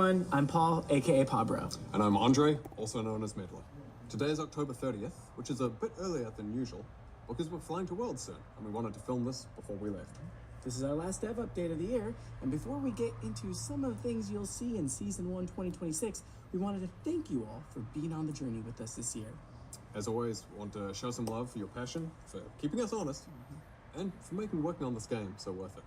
everyone, I'm Paul, aka Pabro. And I'm Andre, also known as Medler. Today is October 30th, which is a bit earlier than usual, because we're flying to Worlds soon, and we wanted to film this before we left. This is our last dev update of the year, and before we get into some of the things you'll see in Season 1 2026, we wanted to thank you all for being on the journey with us this year. As always, we want to show some love for your passion, for keeping us honest, and for making working on this game so worth it.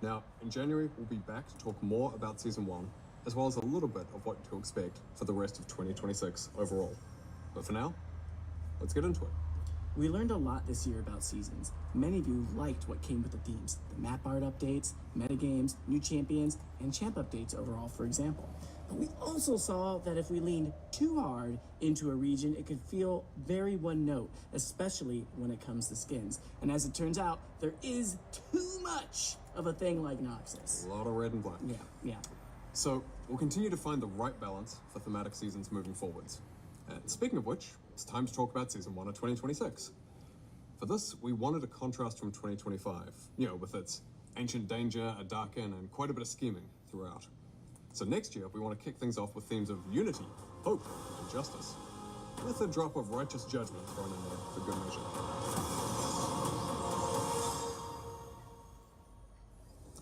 Now, in January, we'll be back to talk more about Season 1, as well as a little bit of what to expect for the rest of 2026 overall. But for now, let's get into it. We learned a lot this year about seasons. Many of you liked what came with the themes, the map art updates, metagames, new champions, and champ updates overall, for example. But we also saw that if we leaned too hard into a region, it could feel very one note, especially when it comes to skins. And as it turns out, there is too much of a thing like Noxus. A lot of red and black. Yeah. So, we'll continue to find the right balance for thematic seasons moving forwards. And speaking of which, it's time to talk about Season 1 of 2026. For this, we wanted a contrast from 2025, with its ancient danger, a dark end, and quite a bit of scheming throughout. So next year, we want to kick things off with themes of unity, hope, and justice, with a drop of righteous judgment thrown in there for good measure.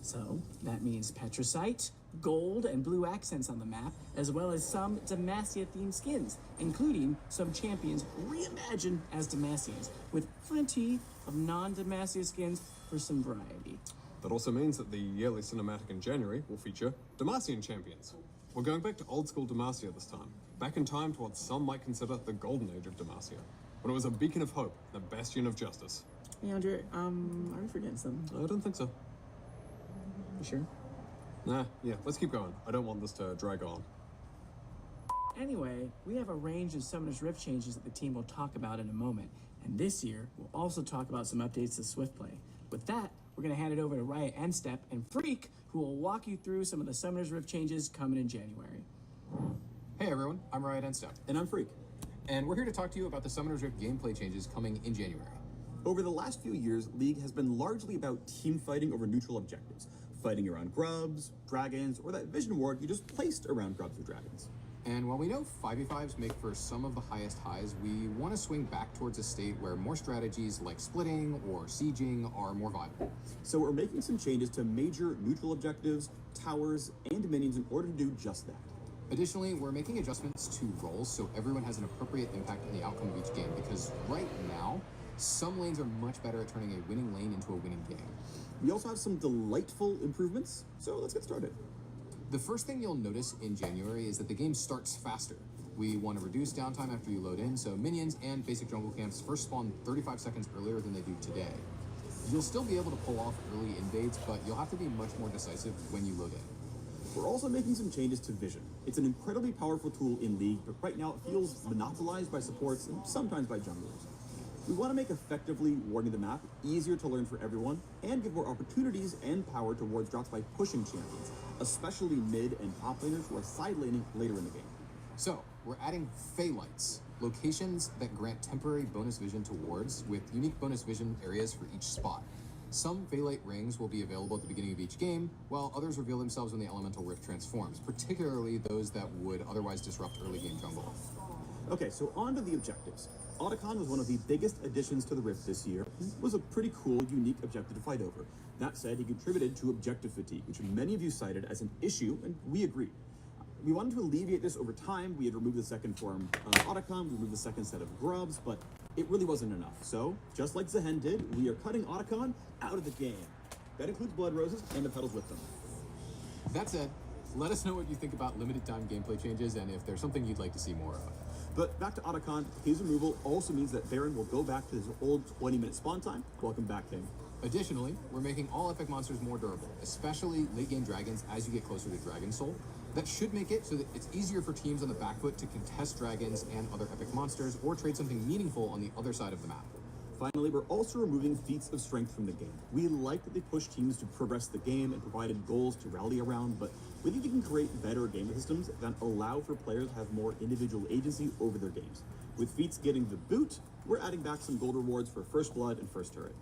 So that means Petricite, gold, and blue accents on the map, as well as some Demacia-themed skins, including some champions reimagined as Demacians, with plenty of non-Demacia skins for some variety. That also means that the yearly cinematic in January will feature Demacian champions. We're going back to old-school Demacia this time, back in time to what some might consider the golden age of Demacia, when it was a beacon of hope, the bastion of justice. Hey, Andre, are we forgetting something? I don't think so. You sure? Nah, yeah, let's keep going. I don't want this to drag on. Anyway, we have a range of Summoner's Rift changes that the team will talk about in a moment. And this year, we'll also talk about some updates to Swift Play. With that, we're going to hand it over to Riot and Step and Freak, who will walk you through some of the Summoner's Rift changes coming in January. Hey everyone, I'm Riot and Step. And I'm Freak. And we're here to talk to you about the Summoner's Rift gameplay changes coming in January. Over the last few years, League has been largely about team fighting over neutral objectives. Fighting around grubs, dragons, or that vision ward you just placed around grubs or dragons. And while we know 5v5s make for some of the highest highs, we want to swing back towards a state where more strategies like splitting or sieging are more viable. So we're making some changes to major neutral objectives, towers, and minions in order to do just that. Additionally, we're making adjustments to roles so everyone has an appropriate impact on the outcome of each game, because right now, some lanes are much better at turning a winning lane into a winning game. We also have some delightful improvements, so let's get started. The first thing you'll notice in January is that the game starts faster. We want to reduce downtime after you load in, so minions and basic jungle camps first spawn 35 seconds earlier than they do today. You'll still be able to pull off early invades, but you'll have to be much more decisive when you load in. We're also making some changes to vision. It's an incredibly powerful tool in League, but right now it feels monopolized by supports and sometimes by junglers. We want to make effectively warding the map easier to learn for everyone and give more opportunities and power towards drops by pushing champions, especially mid and top laners who are side laning later in the game. So, we're adding Phaelites, locations that grant temporary bonus vision to wards with unique bonus vision areas for each spot. Some Phaelite rings will be available at the beginning of each game, while others reveal themselves when the Elemental Rift transforms, particularly those that would otherwise disrupt early game jungle. Okay, so on to the objectives. Otacon was one of the biggest additions to the Rift this year. It was a pretty cool, unique objective to fight over. That said, he contributed to objective fatigue, which many of you cited as an issue, and we agreed. We wanted to alleviate this over time. We had removed the second form of Otacon, we removed the second set of grubs, but it really wasn't enough. So, just like Zehen did, we are cutting Otacon out of the game. That includes Blood Roses and the petals with them. That said, let us know what you think about limited time gameplay changes and if there's something you'd like to see more of. But back to Otacon, his removal also means that Baron will go back to his old 20-minute spawn time. Welcome back, King. Additionally, we're making all epic monsters more durable, especially late-game dragons as you get closer to Dragon Soul. That should make it so that it's easier for teams on the back foot to contest dragons and other epic monsters or trade something meaningful on the other side of the map. Finally, we're also removing feats of strength from the game. We like that they push teams to progress the game and provided goals to rally around, but we think we can create better game systems that allow for players to have more individual agency over their games. With feats getting the boot, we're adding back some gold rewards for First Blood and First Turret.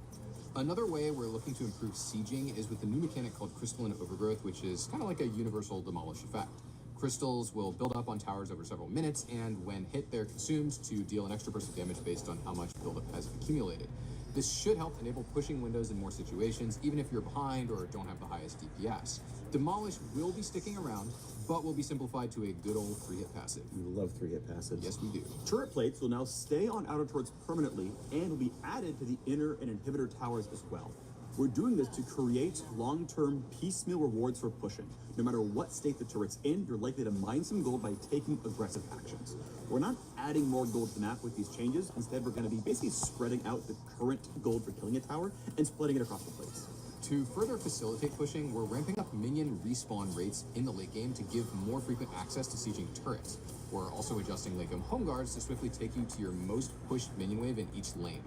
Another way we're looking to improve sieging is with the new mechanic called Crystalline Overgrowth, which is kind of like a universal demolish effect. Crystals will build up on towers over several minutes, and when hit, they're consumed to deal an extra burst of damage based on how much buildup has accumulated. This should help enable pushing windows in more situations, even if you're behind or don't have the highest DPS. Demolish will be sticking around, but will be simplified to a good old 3-hit passive. We love 3-hit passives. Yes, we do. Turret plates will now stay on outer turrets permanently and will be added to the inner and inhibitor towers as well. We're doing this to create long-term piecemeal rewards for pushing. No matter what state the turret's in, you're likely to mine some gold by taking aggressive actions. We're not adding more gold to the map with these changes. Instead, we're going to be basically spreading out the current gold for killing a tower and splitting it across the plates. To further facilitate pushing, we're ramping up minion respawn rates in the late game to give more frequent access to sieging turrets. We're also adjusting late game home guards to swiftly take you to your most pushed minion wave in each lane.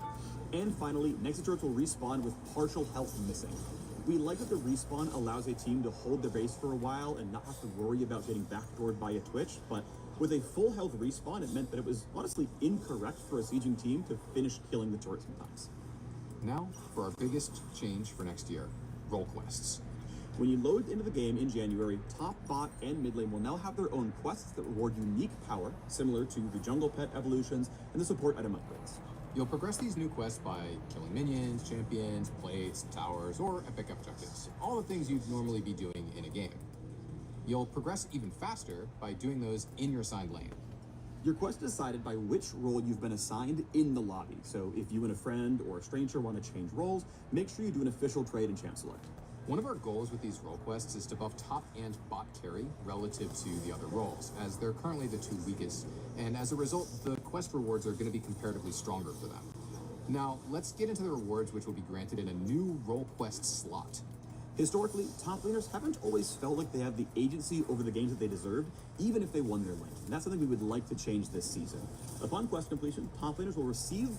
And finally, next turrets will respawn with partial health missing. We like that the respawn allows a team to hold their base for a while and not have to worry about getting backdoored by a Twitch, but with a full health respawn, it meant that it was honestly incorrect for a sieging team to finish killing the turret sometimes. Now, for our biggest change for next year, role quests. When you load into the game in January, top, bot, and mid lane will now have their own quests that reward unique power, similar to the jungle pet evolutions and the support item upgrades. You'll progress these new quests by killing minions, champions, plates, towers, or epic objectives. All the things you'd normally be doing in a game. You'll progress even faster by doing those in your assigned lane. Your quest is decided by which role you've been assigned in the lobby. So if you and a friend or a stranger want to change roles, make sure you do an official trade and champ select. One of our goals with these role quests is to buff top and bot carry relative to the other roles, as they're currently the two weakest, and as a result, the quest rewards are going to be comparatively stronger for them. Now, let's get into the rewards which will be granted in a new role quest slot. Historically, top laners haven't always felt like they have the agency over the games that they deserved, even if they won their lane. And that's something we would like to change this season. Upon quest completion, top laners will receive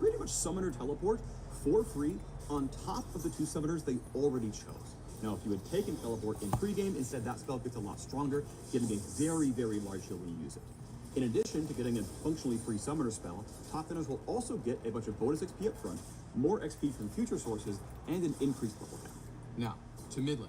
pretty much summoner teleport for free on top of the 2 summoners they already chose. Now, if you had taken teleport in pregame, instead that spell gets a lot stronger, getting a very, very large heal when you use it. In addition to getting a functionally free summoner spell, top laners will also get a bunch of bonus XP up front, more XP from future sources, and an increased level count. Now, to mid lane.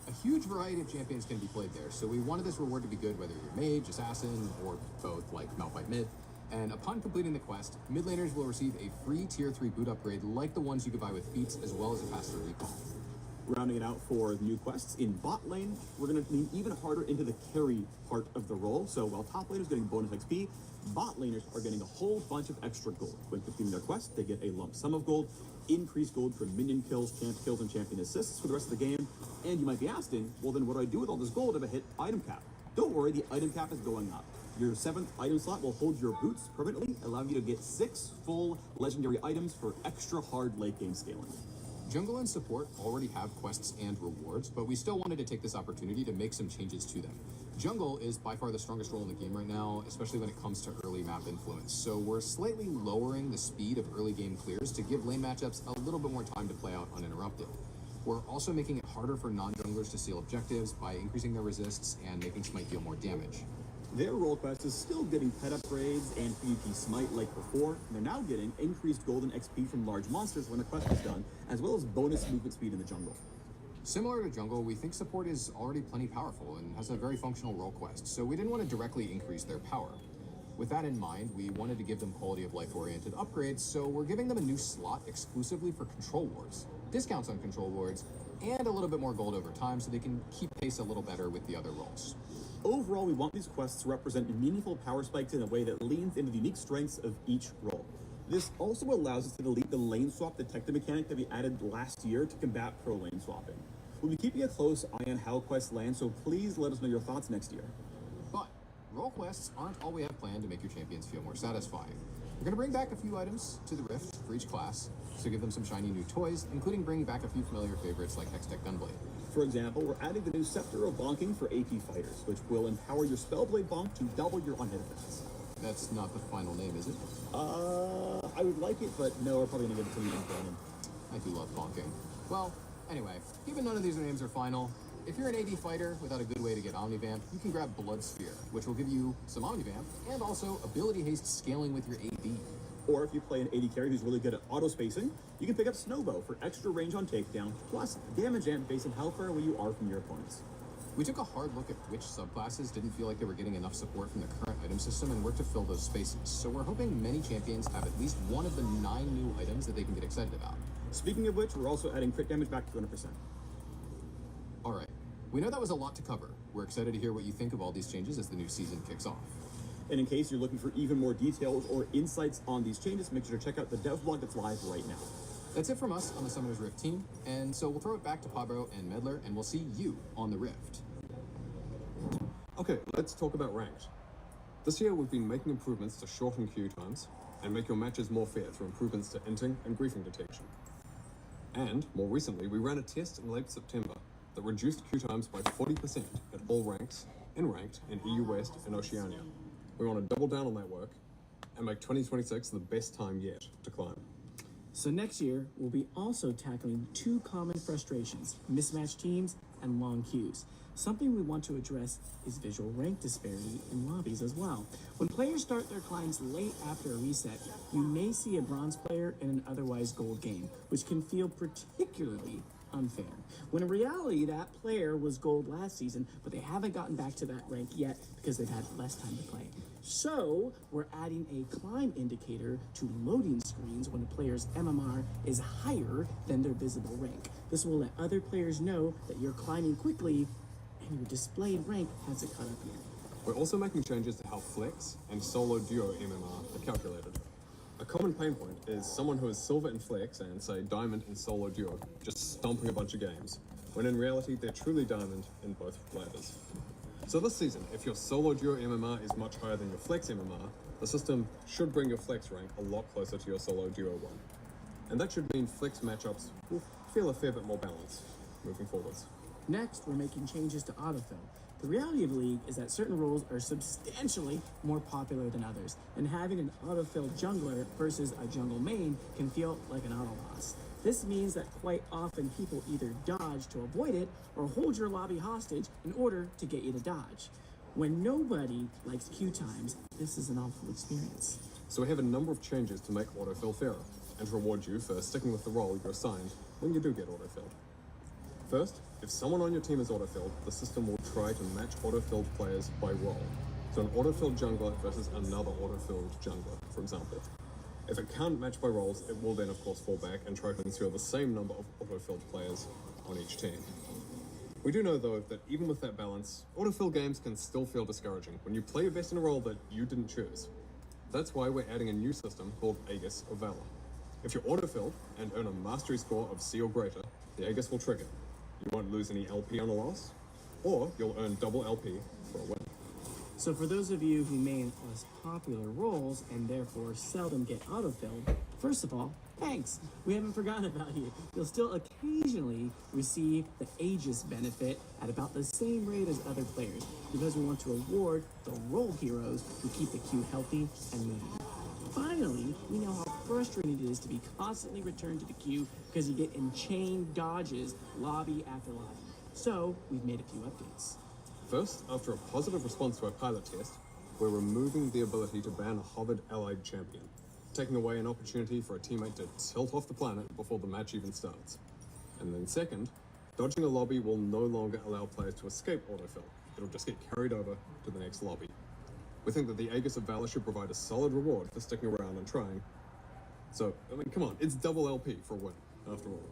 A huge variety of champions can be played there, so we wanted this reward to be good whether you're mage, assassin, or both, like Malphite mid. And upon completing the quest, mid laners will receive a free tier 3 boot upgrade like the ones you could buy with feats, as well as a faster recall. Rounding it out for the new quests, in bot lane, we're going to lean even harder into the carry part of the role. So while top laners getting bonus XP, bot laners are getting a whole bunch of extra gold. When completing their quest, they get a lump sum of gold, increased gold from minion kills, champ kills, and champion assists for the rest of the game. And you might be asking, well then what do I do with all this gold if I hit item cap? Don't worry, the item cap is going up. Your 7th item slot will hold your boots permanently, allowing you to get 6 full legendary items for extra hard late game scaling. Jungle and support already have quests and rewards, but we still wanted to take this opportunity to make some changes to them. Jungle is by far the strongest role in the game right now, especially when it comes to early map influence, so we're slightly lowering the speed of early game clears to give lane matchups a little bit more time to play out uninterrupted. We're also making it harder for non-junglers to steal objectives by increasing their resists and making Smite deal more damage. Their role quest is still getting pet upgrades and PvP smite like before, and they're now getting increased golden XP from large monsters when the quest is done, as well as bonus movement speed in the jungle. Similar to jungle, we think support is already plenty powerful and has a very functional role quest, so we didn't want to directly increase their power. With that in mind, we wanted to give them quality of life oriented upgrades, so we're giving them a new slot exclusively for control wards, discounts on control wards, and a little bit more gold over time so they can keep pace a little better with the other roles. Overall, we want these quests to represent meaningful power spikes in a way that leans into the unique strengths of each role. This also allows us to delete the lane swap detective mechanic that we added last year to combat pro lane swapping. We'll be keeping a close eye on how quests land, so please let us know your thoughts next year. But role quests aren't all we have planned to make your champions feel more satisfying. We're going to bring back a few items to the Rift for each class, so give them some shiny new toys, including bringing back a few familiar favorites like Hextech Gunblade. For example, we're adding the new Scepter of Bonking for AP fighters, which will empower your Spellblade Bonk to double your on-hit effects. That's not the final name, is it? I would like it, but no, we're probably going to give it to you in canon. I do love bonking. Well, anyway, given none of these names are final, if you're an AD fighter without a good way to get Omnivamp, you can grab Blood Sphere, which will give you some Omnivamp, and also ability haste scaling with your AD. Or if you play an AD carry who's really good at auto-spacing, you can pick up Snowbow for extra range on takedown, plus damage amp based on how far away you are from your opponents. We took a hard look at which subclasses didn't feel like they were getting enough support from the current item system and worked to fill those spaces. So we're hoping many champions have at least one of the 9 new items that they can get excited about. Speaking of which, we're also adding crit damage back to 200%. Alright, we know that was a lot to cover. We're excited to hear what you think of all these changes as the new season kicks off. And in case you're looking for even more details or insights on these changes, make sure to check out the dev blog that's live right now. That's it from us on the Summoners Rift team, and so we'll throw it back to Pablo and Medler, and we'll see you on the Rift. Okay, let's talk about ranked. This year we've been making improvements to shorten queue times and make your matches more fair through improvements to inting and griefing detection. And, more recently, we ran a test in late September that reduced queue times by 40% at all ranks, in ranked, in EU West and Oceania. We want to double down on that work and make 2026 the best time yet to climb. So next year, we'll be also tackling 2 common frustrations, mismatched teams and long queues. Something we want to address is visual rank disparity in lobbies as well. When players start their climbs late after a reset, you may see a bronze player in an otherwise gold game, which can feel particularly unfair. When in reality, that player was gold last season, but they haven't gotten back to that rank yet because they've had less time to play. So, we're adding a climb indicator to loading screens when a player's MMR is higher than their visible rank. This will let other players know that you're climbing quickly and your displayed rank hasn't caught up yet. We're also making changes to how flex and solo duo MMR are calculated. A common pain point is someone who is silver in flex and, say, diamond in solo duo just stomping a bunch of games, when in reality they're truly diamond in both ladders. So this season, if your solo duo MMR is much higher than your flex MMR, the system should bring your flex rank a lot closer to your solo duo one. And that should mean flex matchups will feel a fair bit more balanced moving forwards. Next, we're making changes to autofill. The reality of the league is that certain roles are substantially more popular than others, and having an autofill jungler versus a jungle main can feel like an auto loss. This means that quite often people either dodge to avoid it or hold your lobby hostage in order to get you to dodge. When nobody likes queue times, this is an awful experience. So we have a number of changes to make autofill fairer, and to reward you for sticking with the role you're assigned when you do get autofilled. First, if someone on your team is autofilled, the system will try to match autofilled players by role. So an autofilled jungler versus another autofilled jungler, for example. If it can't match by roles, it will then of course fall back and try to ensure the same number of autofilled players on each team. We do know though that even with that balance, autofill games can still feel discouraging when you play your best in a role that you didn't choose. That's why we're adding a new system called Aegis of Valor. If you're autofilled and earn a mastery score of C or greater, the Aegis will trigger. You won't lose any LP on a loss, or you'll earn double LP for a win. So for those of you who main less popular roles and therefore seldom get autofilled, first of all, thanks. We haven't forgotten about you. You'll still occasionally receive the Aegis benefit at about the same rate as other players, because we want to award the role heroes who keep the queue healthy and moving. Finally, we know how frustrating it is to be constantly returned to the queue because you get enchained dodges lobby after lobby. So we've made a few updates. First, after a positive response to our pilot test, we're removing the ability to ban a hovered allied champion, taking away an opportunity for a teammate to tilt off the planet before the match even starts. And then second, dodging a lobby will no longer allow players to escape autofill. It'll just get carried over to the next lobby. We think that the Aegis of Valor should provide a solid reward for sticking around and trying. So, I mean, come on, it's double LP for a win, after all.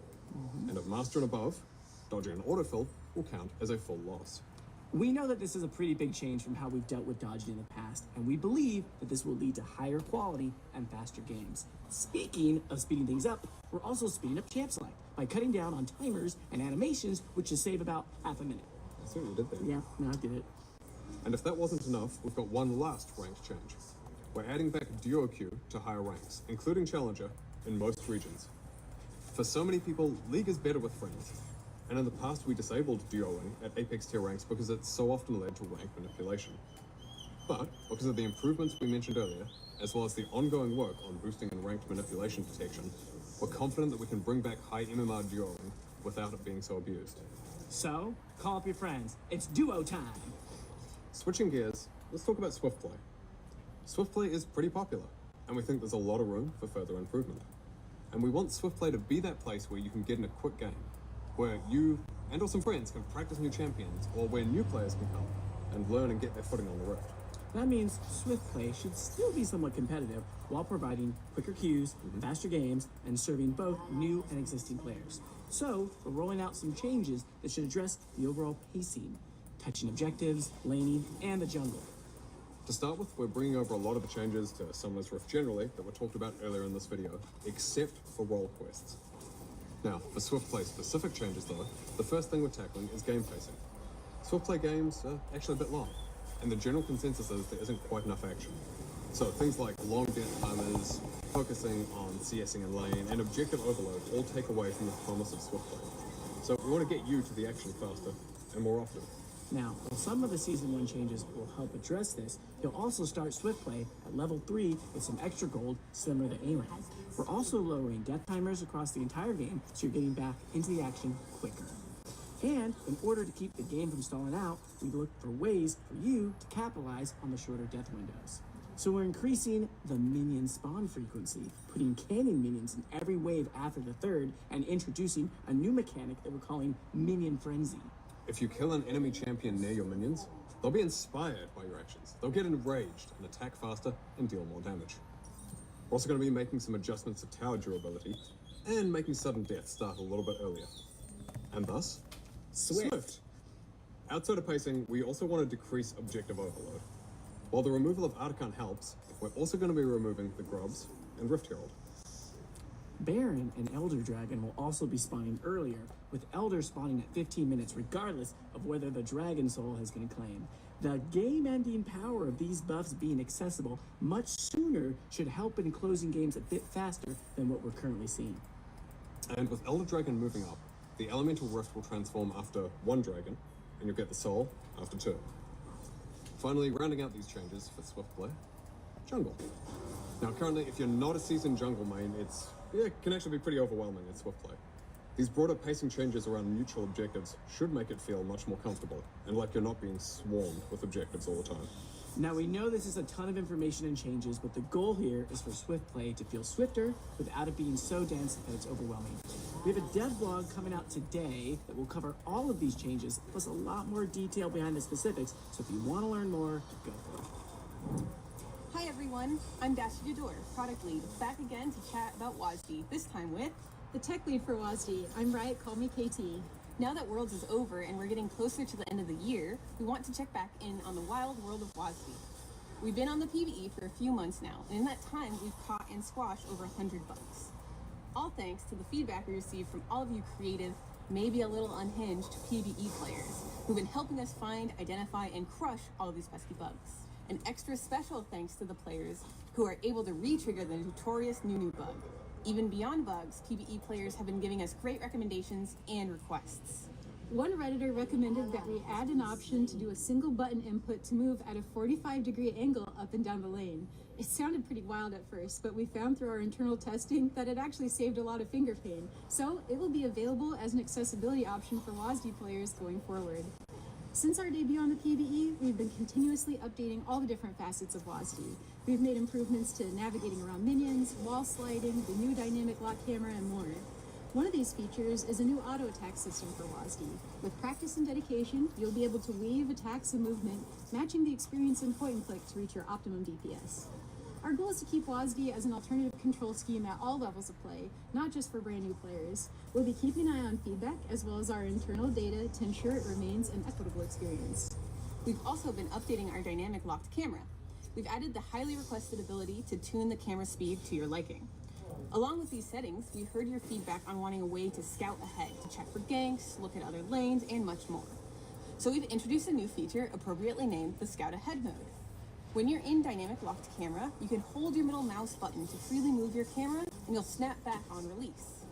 And at Master and above, dodging an autofill will count as a full loss. We know that this is a pretty big change from how we've dealt with dodging in the past, and we believe that this will lead to higher quality and faster games. Speaking of speeding things up, we're also speeding up champ select by cutting down on timers and animations, which should save about half a minute. I see what you did there. Yeah, no, I did it. And if that wasn't enough, we've got one last ranked change. We're adding back duo queue to higher ranks, including Challenger, in most regions. For so many people, League is better with friends. And in the past, we disabled duoing at Apex tier ranks because it so often led to rank manipulation. But because of the improvements we mentioned earlier, as well as the ongoing work on boosting and ranked manipulation detection, we're confident that we can bring back high MMR duoing without it being so abused. So, call up your friends. It's duo time. Switching gears, let's talk about Swift Play. Swift Play is pretty popular, and we think there's a lot of room for further improvement. And we want Swift Play to be that place where you can get in a quick game. where you and or some friends can practice new champions, or where new players can come and learn and get their footing on the Rift. That means Swift Play should still be somewhat competitive while providing quicker queues, faster games, and serving both new and existing players. So, we're rolling out some changes that should address the overall pacing, touching objectives, laning, and the jungle. To start with, we're bringing over a lot of the changes to Summoner's Rift generally that were talked about earlier in this video, except for role quests. Now, for Swift Play specific changes though, the first thing we're tackling is game pacing. Swift Play games are actually a bit long, and the general consensus is there isn't quite enough action. So things like long death timers, focusing on CSing and lane, and objective overload all take away from the promise of Swift Play. So we want to get you to the action faster and more often. Now, while some of the Season 1 changes will help address this, you'll also start Swift Play at level 3 with some extra gold similar to A-Lane. We're also lowering death timers across the entire game, so you're getting back into the action quicker. And in order to keep the game from stalling out, we look for ways for you to capitalize on the shorter death windows. So we're increasing the minion spawn frequency, putting cannon minions in every wave after the third, and introducing a new mechanic that we're calling Minion Frenzy. If you kill an enemy champion near your minions, they'll be inspired by your actions. They'll get enraged and attack faster and deal more damage. We're also going to be making some adjustments to tower durability and making sudden death start a little bit earlier. And thus, Swift. Outside of pacing, we also want to decrease objective overload. While the removal of Artican helps, we're also going to be removing the Grubs and Rift Herald. Baron and Elder Dragon will also be spawning earlier, with Elder spawning at 15 minutes regardless of whether the Dragon Soul has been claimed. The game-ending power of these buffs being accessible much sooner should help in closing games a bit faster than what we're currently seeing. And with Elder Dragon moving up, the Elemental Rift will transform after 1 dragon, and you'll get the Soul after 2. Finally, rounding out these changes for Swift Play, Jungle. Now currently, if you're not a seasoned jungle main, it can actually be pretty overwhelming in Swift Play. These broader pacing changes around neutral objectives should make it feel much more comfortable, and like you're not being swarmed with objectives all the time. Now we know this is a ton of information and changes, but the goal here is for Swift Play to feel swifter without it being so dense that it's overwhelming. We have a dev blog coming out today that will cover all of these changes, plus a lot more detail behind the specifics, so if you want to learn more, go for it. Hi everyone, I'm Dasha Dudor, product lead, back again to chat about WASD, this time with the tech lead for WASD. I'm Riot, call me KT. Now that Worlds is over and we're getting closer to the end of the year, we want to check back in on the wild world of WASD. We've been on the PvE for a few months now, and in that time we've caught and squashed over 100 bugs. All thanks to the feedback we received from all of you creative, maybe a little unhinged PvE players who've been helping us find, identify, and crush all of these pesky bugs. An extra special thanks to the players who are able to re-trigger the notorious new bug. Even beyond bugs, PvE players have been giving us great recommendations and requests. One Redditor recommended that we add an option to do a single button input to move at a 45-degree angle up and down the lane. It sounded pretty wild at first, but we found through our internal testing that it actually saved a lot of finger pain. So it will be available as an accessibility option for WASD players going forward. Since our debut on the PvE, we've been continuously updating all the different facets of WASD. We've made improvements to navigating around minions, wall sliding, the new dynamic lock camera, and more. One of these features is a new auto attack system for WASD. With practice and dedication, you'll be able to weave attacks and movement, matching the experience in point and click to reach your optimum DPS. Our goal is to keep WASD as an alternative control scheme at all levels of play, not just for brand new players. We'll be keeping an eye on feedback as well as our internal data to ensure it remains an equitable experience. We've also been updating our dynamic locked camera. We've added the highly requested ability to tune the camera speed to your liking. Along with these settings, we heard your feedback on wanting a way to scout ahead, to check for ganks, look at other lanes, and much more. So we've introduced a new feature appropriately named the Scout Ahead mode. When you're in dynamic locked camera, you can hold your middle mouse button to freely move your camera, and you'll snap back on release.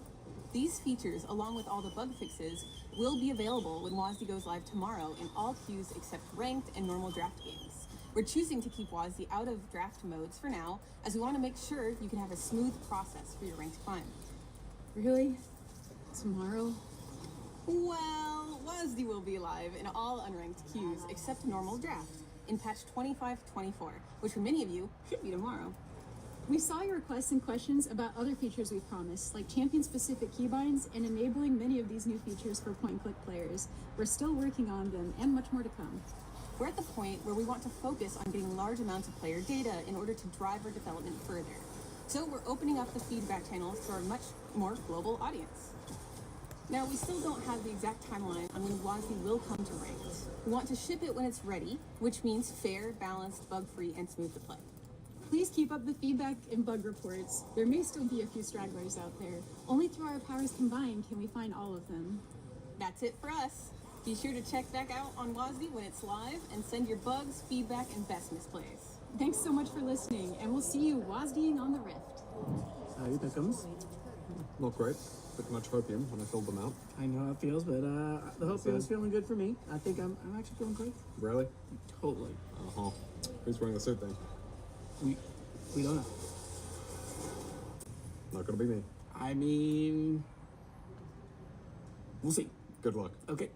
These features, along with all the bug fixes, will be available when WASD goes live tomorrow in all queues except ranked and normal draft games. We're choosing to keep WASD out of draft modes for now, as we want to make sure you can have a smooth process for your ranked climb. Really? Tomorrow? Well, WASD will be live in all unranked queues except normal draft in patch 25.24, which for many of you should be tomorrow. We saw your requests and questions about other features we've promised, like champion-specific keybinds and enabling many of these new features for point-and-click players. We're still working on them, and much more to come. We're at the point where we want to focus on getting large amounts of player data in order to drive our development further. So we're opening up the feedback channels to our much more global audience. Now, we still don't have the exact timeline on when WASD will come to ranked. We want to ship it when it's ready, which means fair, balanced, bug-free, and smooth to play. Please keep up the feedback and bug reports. There may still be a few stragglers out there. Only through our powers combined can we find all of them. That's it for us. Be sure to check back out on WASD when it's live and send your bugs, feedback, and best misplays. Thanks so much for listening, and we'll see you WASDing on the Rift. How Pickums? Not great. Bit much hopium when I filled them out. I know how it feels, but the hopium's feeling good for me. I think I'm actually feeling great. Really? Totally. Uh-huh. Who's wearing the suit then? We don't know. Not gonna be me. I mean, we'll see. Good luck. Okay.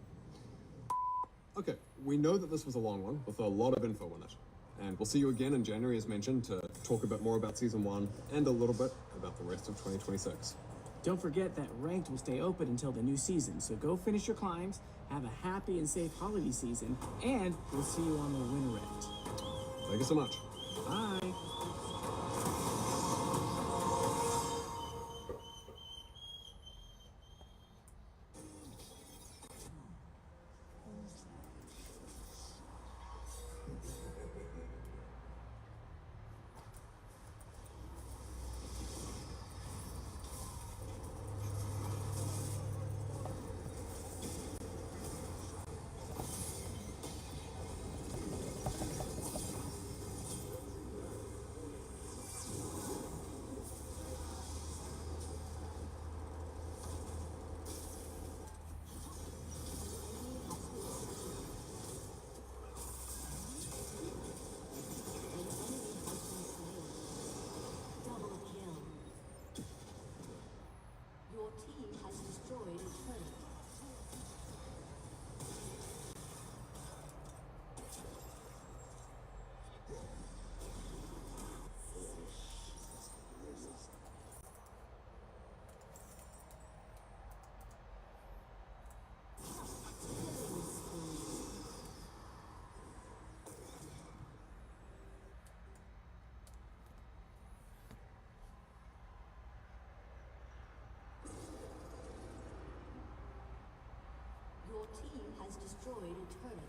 Okay, we know that this was a long one with a lot of info in it. And we'll see you again in January, as mentioned, to talk a bit more about Season 1 and a little bit about the rest of 2026. Don't forget that Ranked will stay open until the new season, so go finish your climbs, have a happy and safe holiday season, and we'll see you on the Winter Rift. Thank you so much. Bye. Your team has destroyed a turret.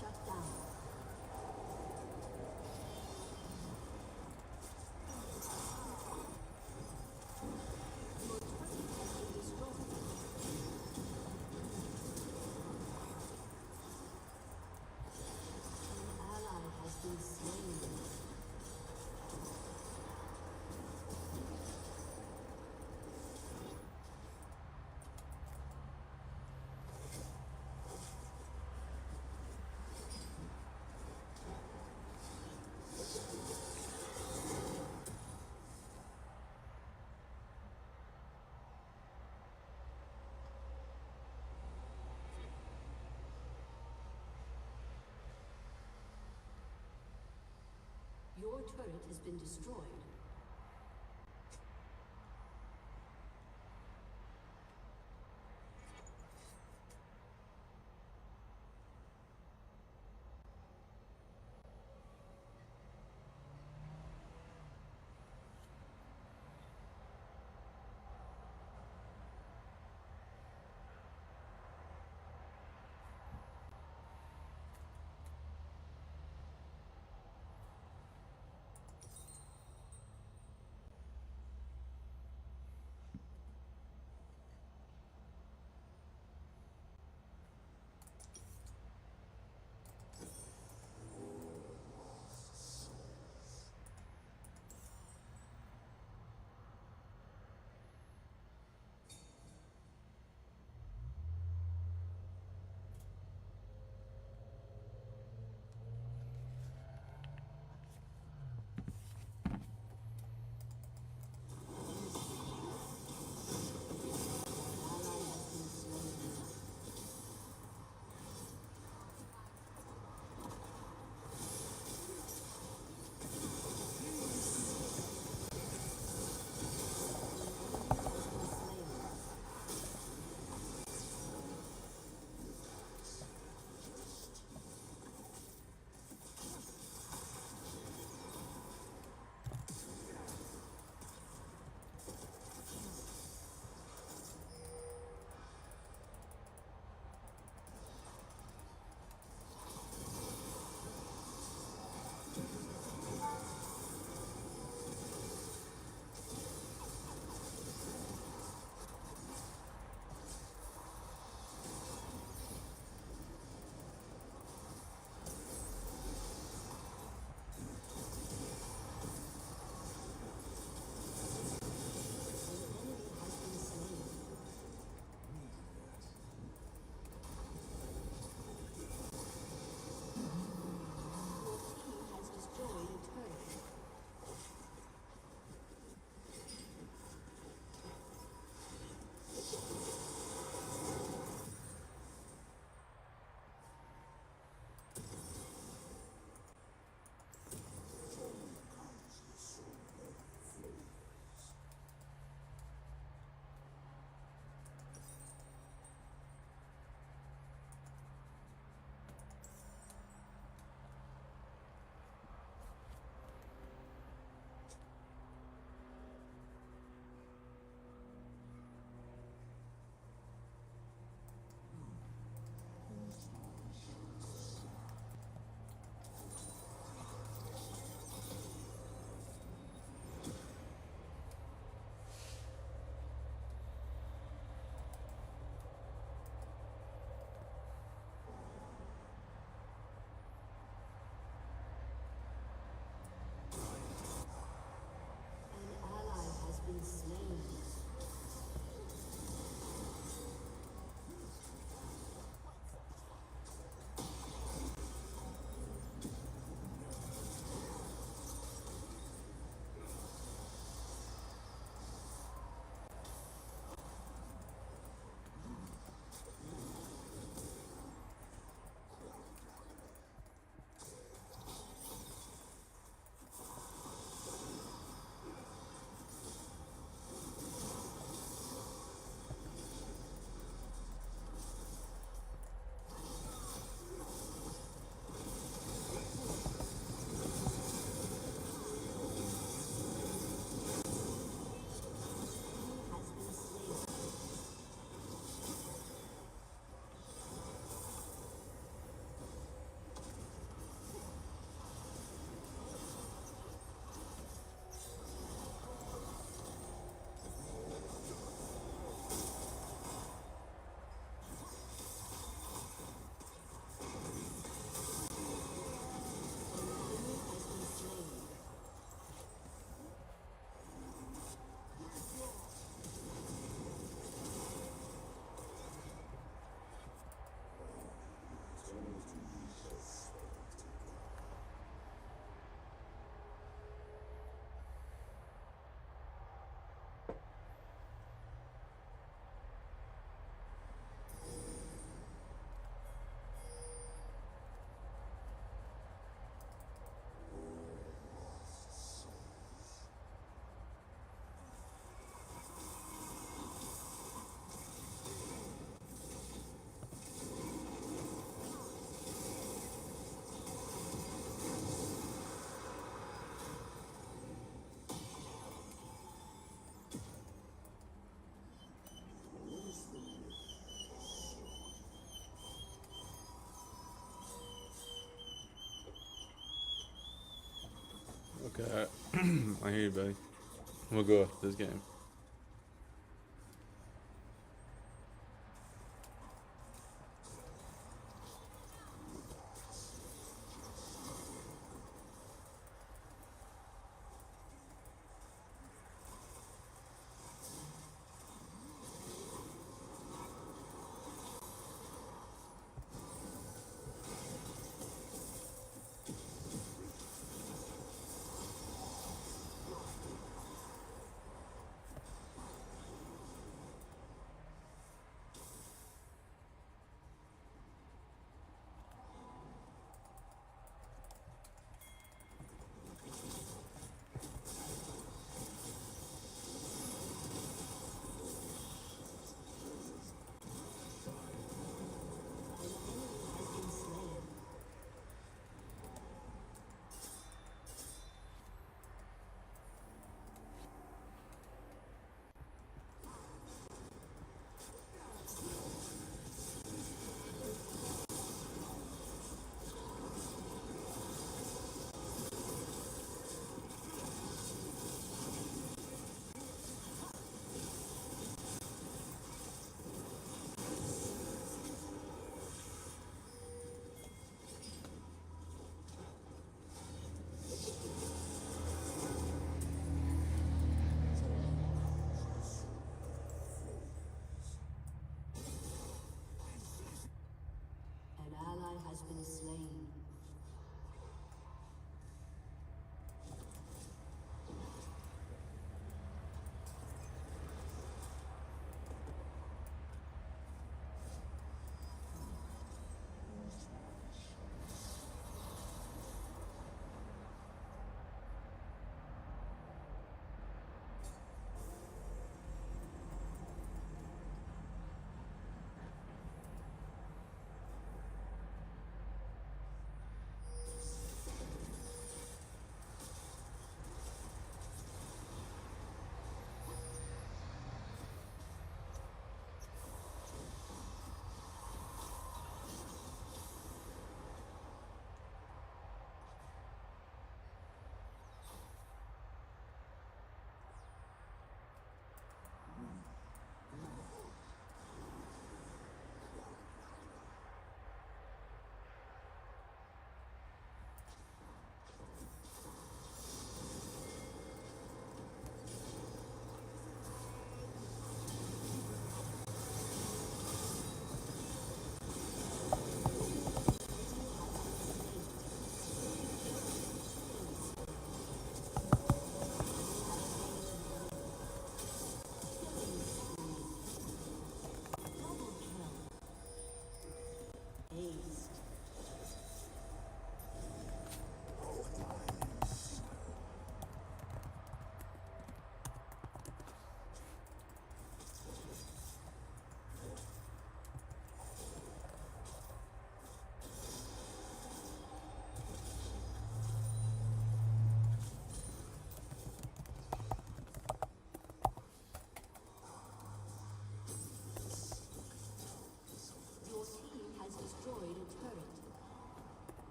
Shut down. Your turret has been destroyed. Okay. I hear you, buddy. We'll go with this game.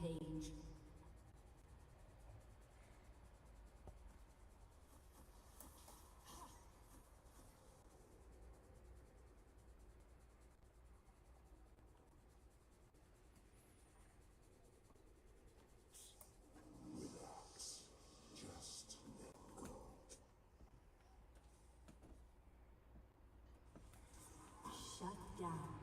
Rampage. Shut down.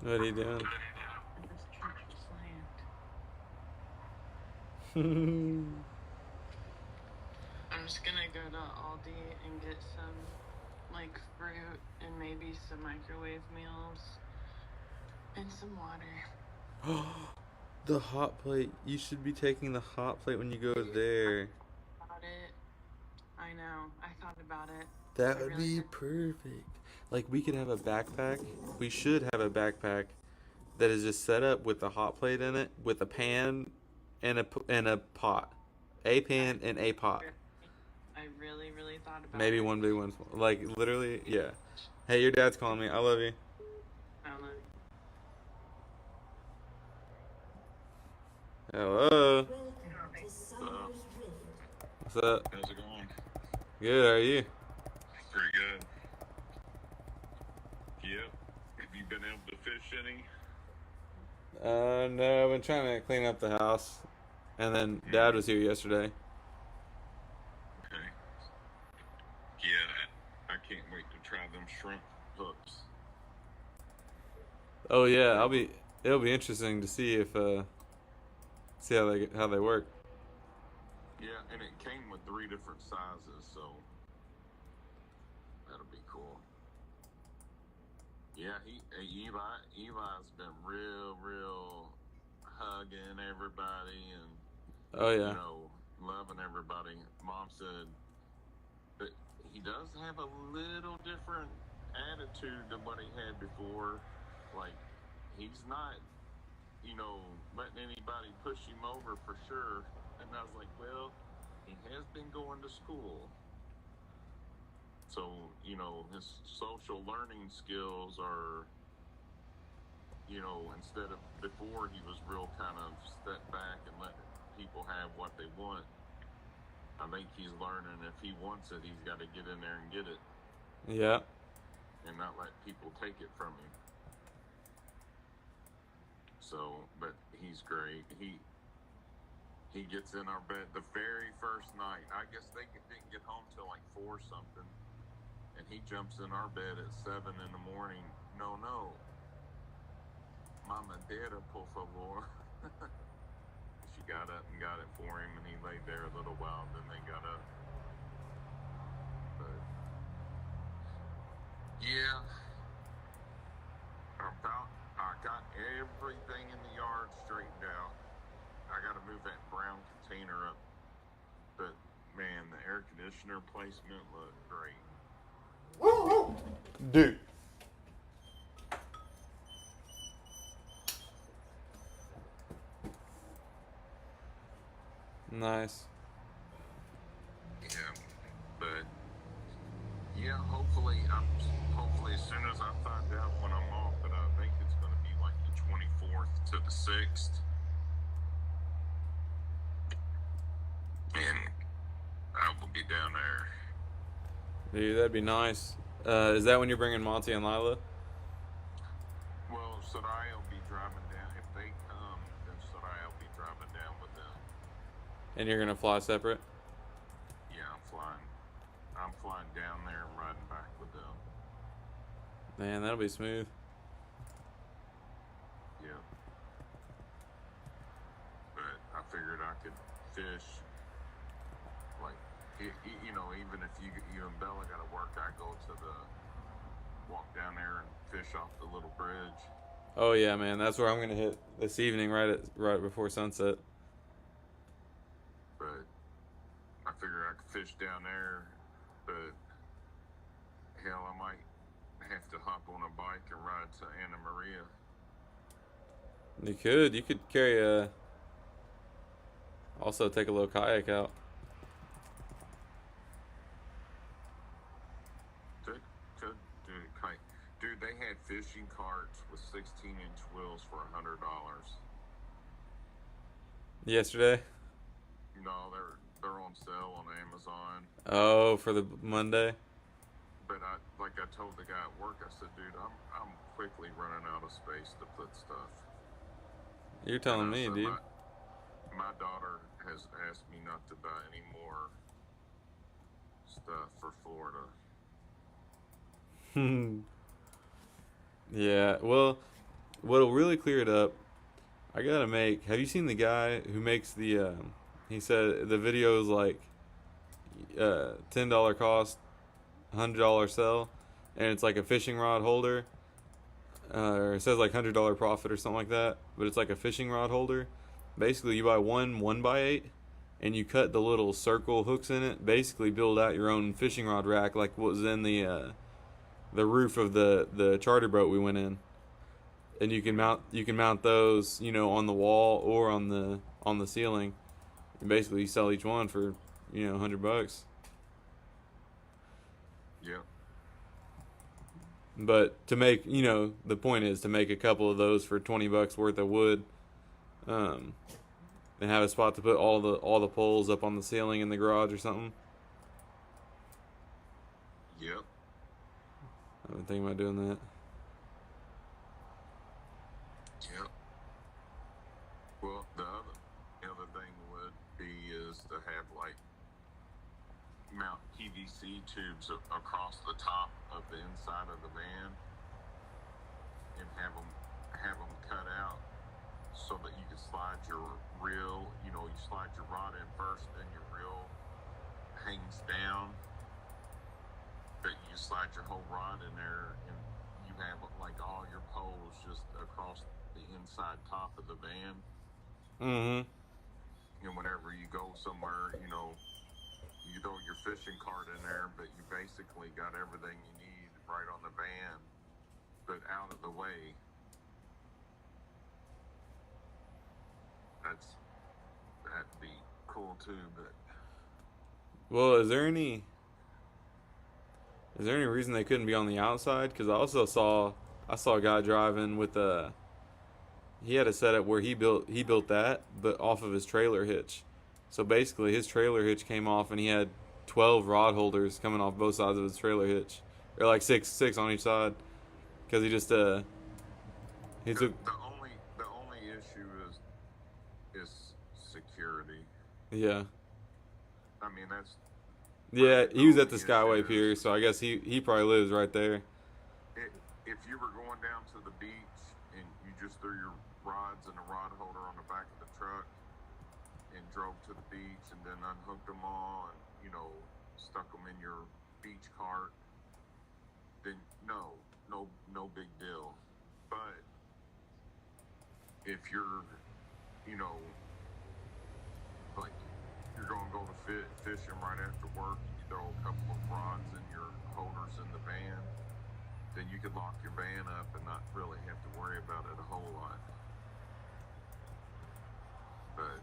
What are you doing? This treacherous land. I'm just gonna go to Aldi and get some, like, fruit and maybe some microwave meals and some water. The hot plate. You should be taking the hot plate when you go there. About it. I know. I thought about it. That I would really be did. perfect. Like, we could have a backpack. We should have a backpack that is just set up with a hot plate in it, with a pan and a pot. A pan and a pot. I really, really thought about Maybe it. one big one small. Like, literally, yeah. Hey, your dad's calling me. I love you. I don't know. Hello. Welcome to Summer's Rift. What's up? How's it going? Good, how are you? Pretty good. Yep. Have you been able to fish any? No, I've been trying to clean up the house. And then Dad was here yesterday. Okay. Yeah, I can't wait to try them shrimp hooks. Oh yeah, it'll be interesting to see if see how they work. Yeah, and it came with 3 different sizes, so that'll be cool. Yeah, Eli's been real hugging everybody and Oh yeah. loving everybody. Mom said that he does have a little different attitude than what he had before. Like, he's not, letting anybody push him over for sure. And I was like, well, he has been going to school. So, his social learning skills are, instead of before he was real kind of step back and let people have what they want. I think he's learning if he wants it, he's got to get in there and get it Yeah. and not let people take it from him. So, but he's great. He gets in our bed the very first night. I guess they didn't get home till like 4 something. And he jumps in our bed at 7 in the morning. No. Mama dera, por favor. She got up and got it for him, and he laid there a little while, then they got up. But, yeah. I got everything in the yard straightened out. I got to move that brown container up. But, man, the air conditioner placement looked great. Dude. Nice. Yeah, but yeah, hopefully as soon as I find out when I'm off, but I think it's going to be like the 24th to the 6th, and I will be down there. Dude, that'd be nice. Is that when you're bringing Monty and Lila? Well, Soraya will be driving down. If they come, then Soraya will be driving down with them. And you're gonna fly separate? Yeah, I'm flying down there and riding back with them. Man, that'll be smooth. Yeah. But I figured I could fish. Like, even if you and Bella got to work, I go to walk down there and fish off the little bridge. Oh yeah, man, that's where I'm gonna hit this evening, right before sunset. But I figure I could fish down there, but hell, I might have to hop on a bike and ride to Anna Maria. You could carry also take a little kayak out. Could do kite. Dude, they had fishing carts with 16-inch wheels for $100. Yesterday? No, they're on sale on Amazon. Oh, for the Monday? But I told the guy at work, I said, dude, I'm quickly running out of space to put stuff. You're telling me, So dude. My daughter has asked me not to buy any more stuff for Florida. Yeah, well, what'll really clear it up, I gotta make. Have you seen the guy who makes the? He said the video is like $10 cost, $100 sell, and it's like a fishing rod holder. Or it says like $100 profit or something like that, but it's like a fishing rod holder. Basically, you buy one 1x8, and you cut the little circle hooks in it. Basically, build out your own fishing rod rack, like what was in the roof of the charter boat we went in. And you can mount those, on the wall or on the ceiling. And basically, you sell each one for $100. Yep. But to make, the point is to make a couple of those for $20 worth of wood, and have a spot to put all the poles up on the ceiling in the garage or something. Yep. I've been thinking about doing that. Yep. Well, the other thing would be is to have like mount PVC tubes across the top of the inside of the van, and have them cut out so that you can slide your reel. You slide your rod in first, then your reel hangs down. But you slide your whole rod in there, and you have like all your poles just across the inside top of the van. Mm-hmm. And whenever you go somewhere, you throw your fishing cart in there, but you basically got everything you need right on the van, but out of the way. That'd be cool too, but. Well, is there any reason they couldn't be on the outside? Because I saw a guy driving with he had a setup where he built that, but off of his trailer hitch. So basically, his trailer hitch came off, and he had 12 rod holders coming off both sides of his trailer hitch, or like six on each side, because he just he took. The only issue is security. Yeah. I mean, that's. Yeah, he was at the Skyway Pier, so I guess he probably lives right there. If you were going down to the beach and you just threw your rods in a rod holder on the back of the truck and drove to the beach and then unhooked them all and stuck them in your beach cart, then no big deal. But if you're like you're going to go to fishing right after work, you throw a couple of rods in your holders in the van, then you could lock your van up and not really have to worry about it a whole lot. But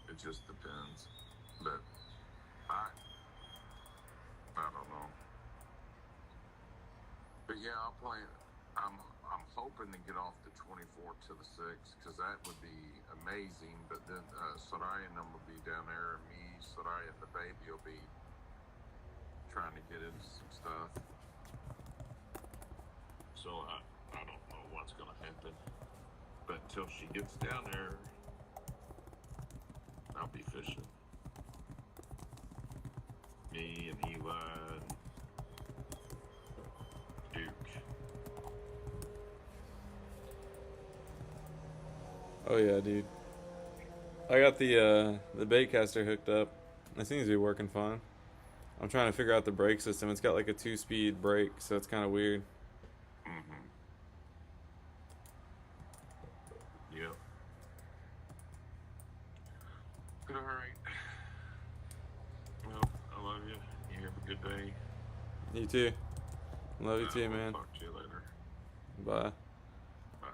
it just depends. But I don't know. But yeah, I'm hoping to get off the 24th to the 6th, because that would be amazing. But then Soraya and them will be down there, and me, Soraya, and the baby will be trying to get into some stuff. So I don't know what's going to happen. But until she gets down there, I'll be fishing. Me and Eli and Duke. Oh yeah, dude. I got the bait caster hooked up. It seems to be working fine. I'm trying to figure out the brake system. It's got like a 2-speed brake, so it's kind of weird. Mm-hmm. Yep. All right. Well, I love you. You have a good day. You too. Love you too, man. Talk to you later. Bye. Bye.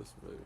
this movie.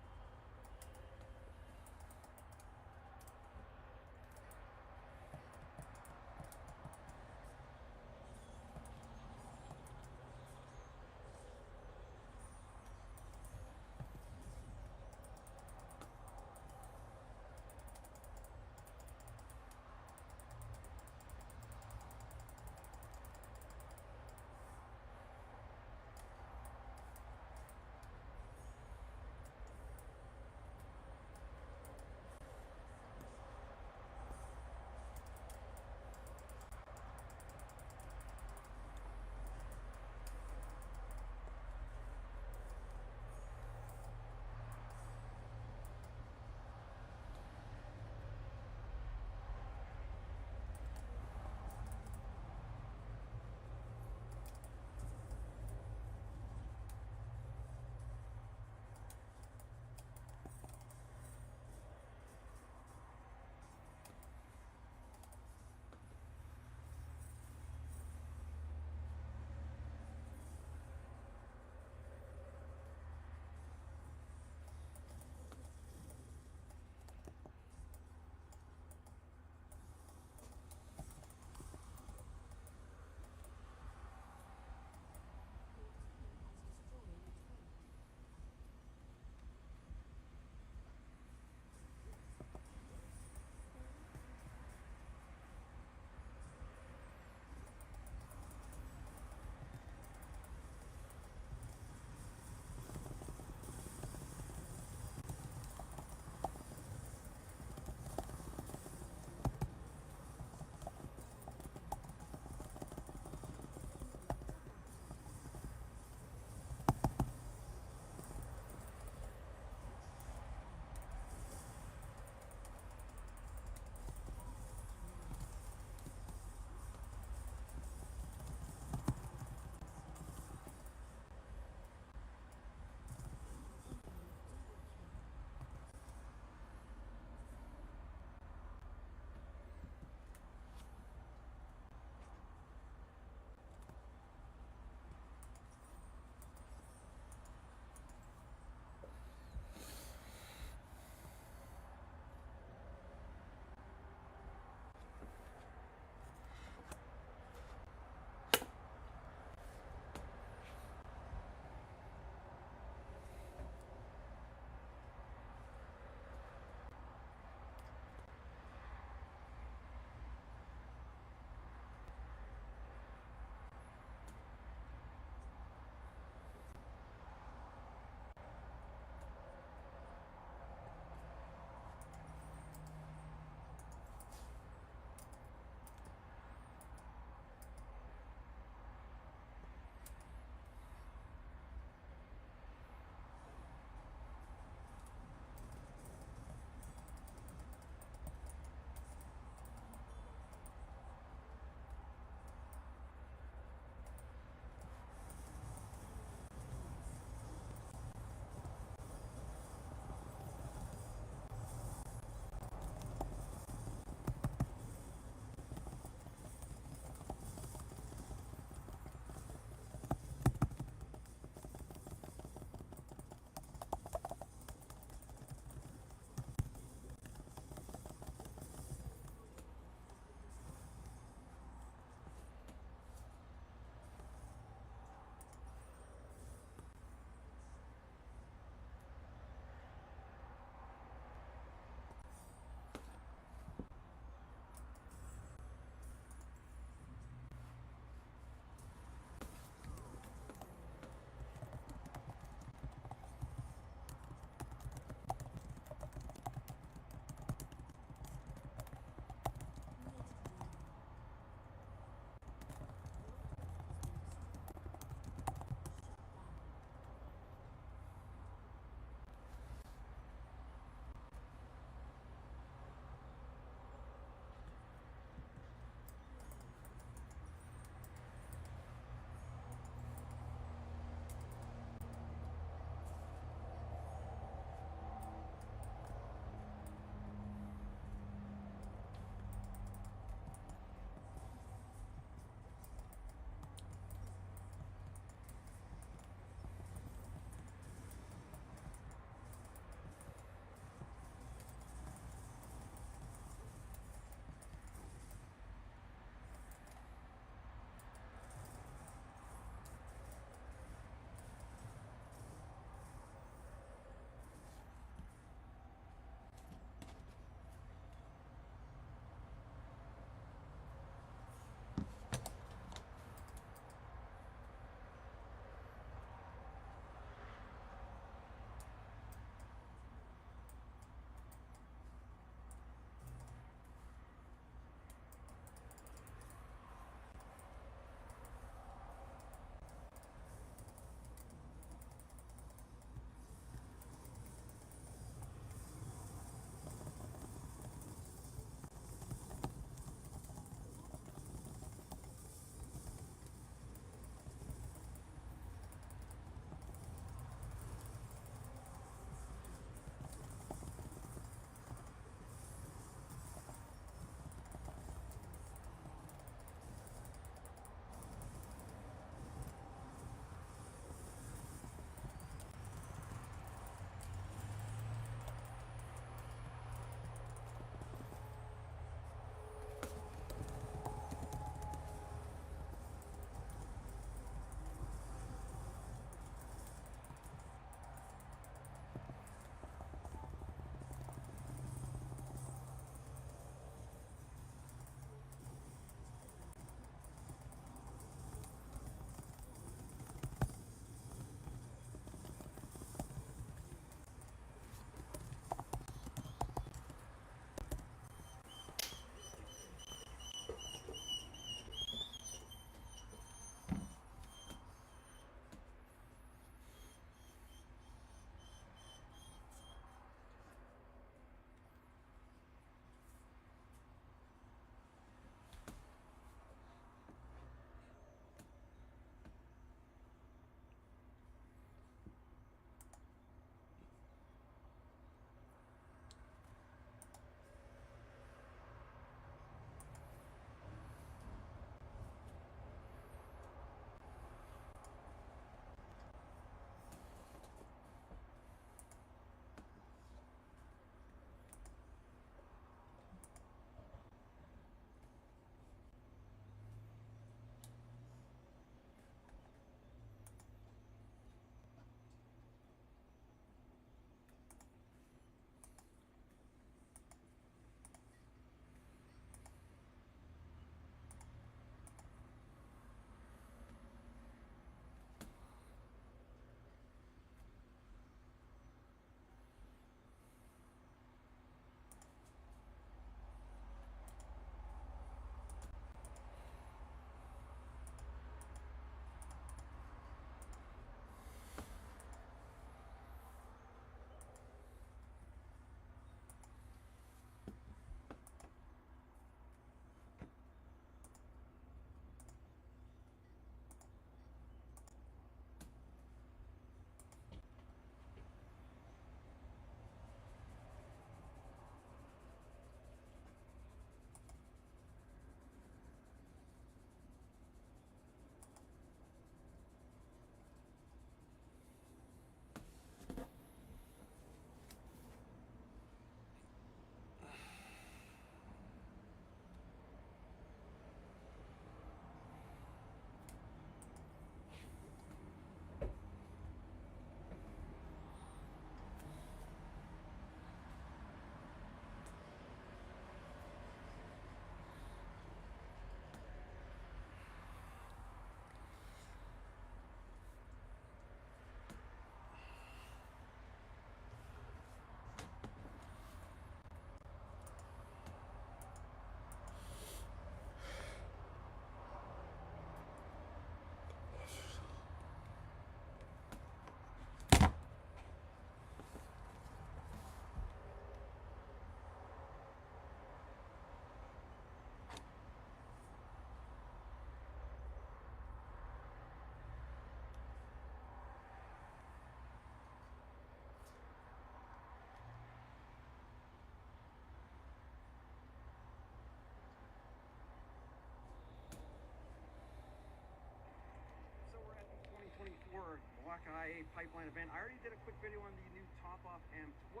IA pipeline event. I already did a quick video on the new top-off M12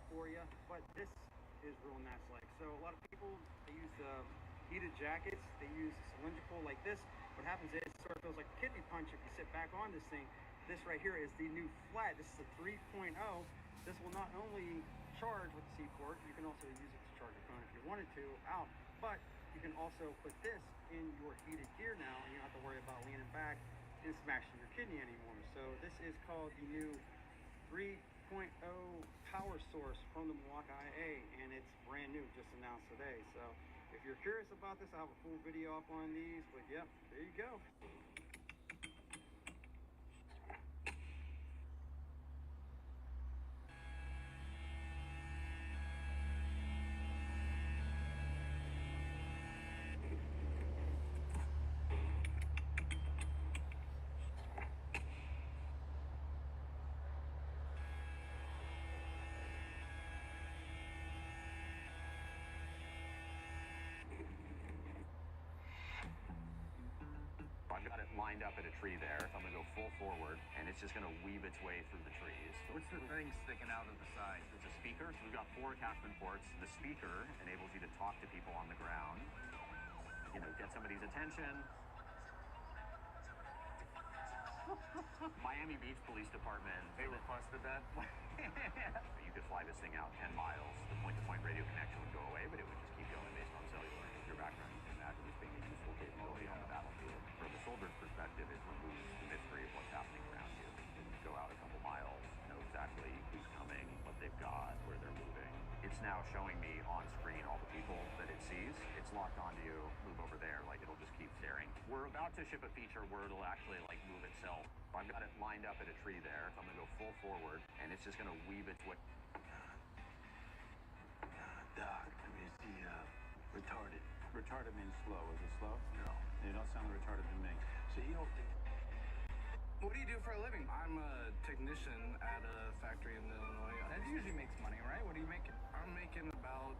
for you, but this is real nice. Like, so a lot of people, they use heated jackets, they use cylindrical like this. What happens is it sort of feels like a kidney punch if you sit back on this thing. This right here is the new flat. This is a 3.0. This will not only charge with the C port, you can also use it to charge your phone if you wanted to out, but you can also put this in your heated gear now, and you don't have to worry about leaning back and smashing your kidney anymore. So this is called the new 3.0 power source from the Milwaukee IA, and it's brand new, just announced today. So if you're curious about this, I have a full video up on these, but yep, there you go. I've got it lined up at a tree there. So I'm gonna go full forward, and it's just gonna weave its way through the trees. What's the thing sticking out of the side? It's a speaker. So we've got 4 attachment ports. The speaker enables you to talk to people on the ground. You know, get somebody's attention. Miami Beach Police Department. They requested that? You could fly this thing out 10 miles. The point-to-point radio connection would go away, but it would just keep going based on cellular. Your background, you can imagine this being a useful capability on the battlefield. From the soldier's perspective, it removes the mystery of what's happening around you. You can go out a couple miles, know exactly who's coming, what they've got, where they're moving. It's now showing me on screen all the people that it sees. It's locked onto you, move over there, like it'll just keep staring. We're about to ship a feature where it'll actually like move itself. I've got it lined up at a tree there, so I'm gonna go full forward, and it's just gonna weave its way. Doc, let me see, retarded. Retarded means slow. Is it slow? No. You don't sound retarded to me. So you don't think... What do you do for a living? I'm a technician at a factory in Illinois. That usually makes money, right? What are you making? I'm making about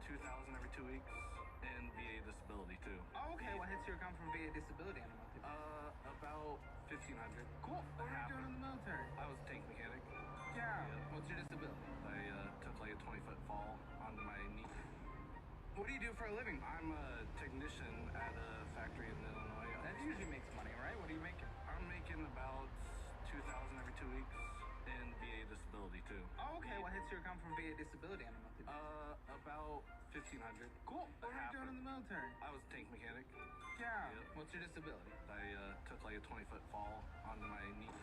$2,000 every 2 weeks, and VA disability too. Oh, okay. What hits your account from VA disability on a monthly basis? About $1,500. Cool. What were you doing in the military? I was a tank mechanic. Yeah. What's your disability? I took like a 20-foot fall onto my knee. What do you do for a living? I'm a technician at a factory in Illinois. That usually makes money, right? What are you making? I'm making about $2,000 every 2 weeks, and VA disability too. Oh, okay. What hits your account from VA disability on a monthly basis? About $1,500. Cool. What were you doing in the military? I was a tank mechanic. Yeah. What's your disability? I took like a 20-foot fall onto my knee.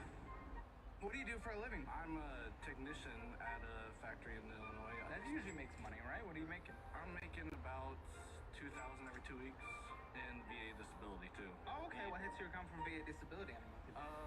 What do you do for a living? I'm a technician at a factory in Illinois. That usually makes money, right? What are you making? I'm making about $2,000 every 2 weeks, and VA disability too. Oh, okay. What hits your account from VA disability on a monthly basis?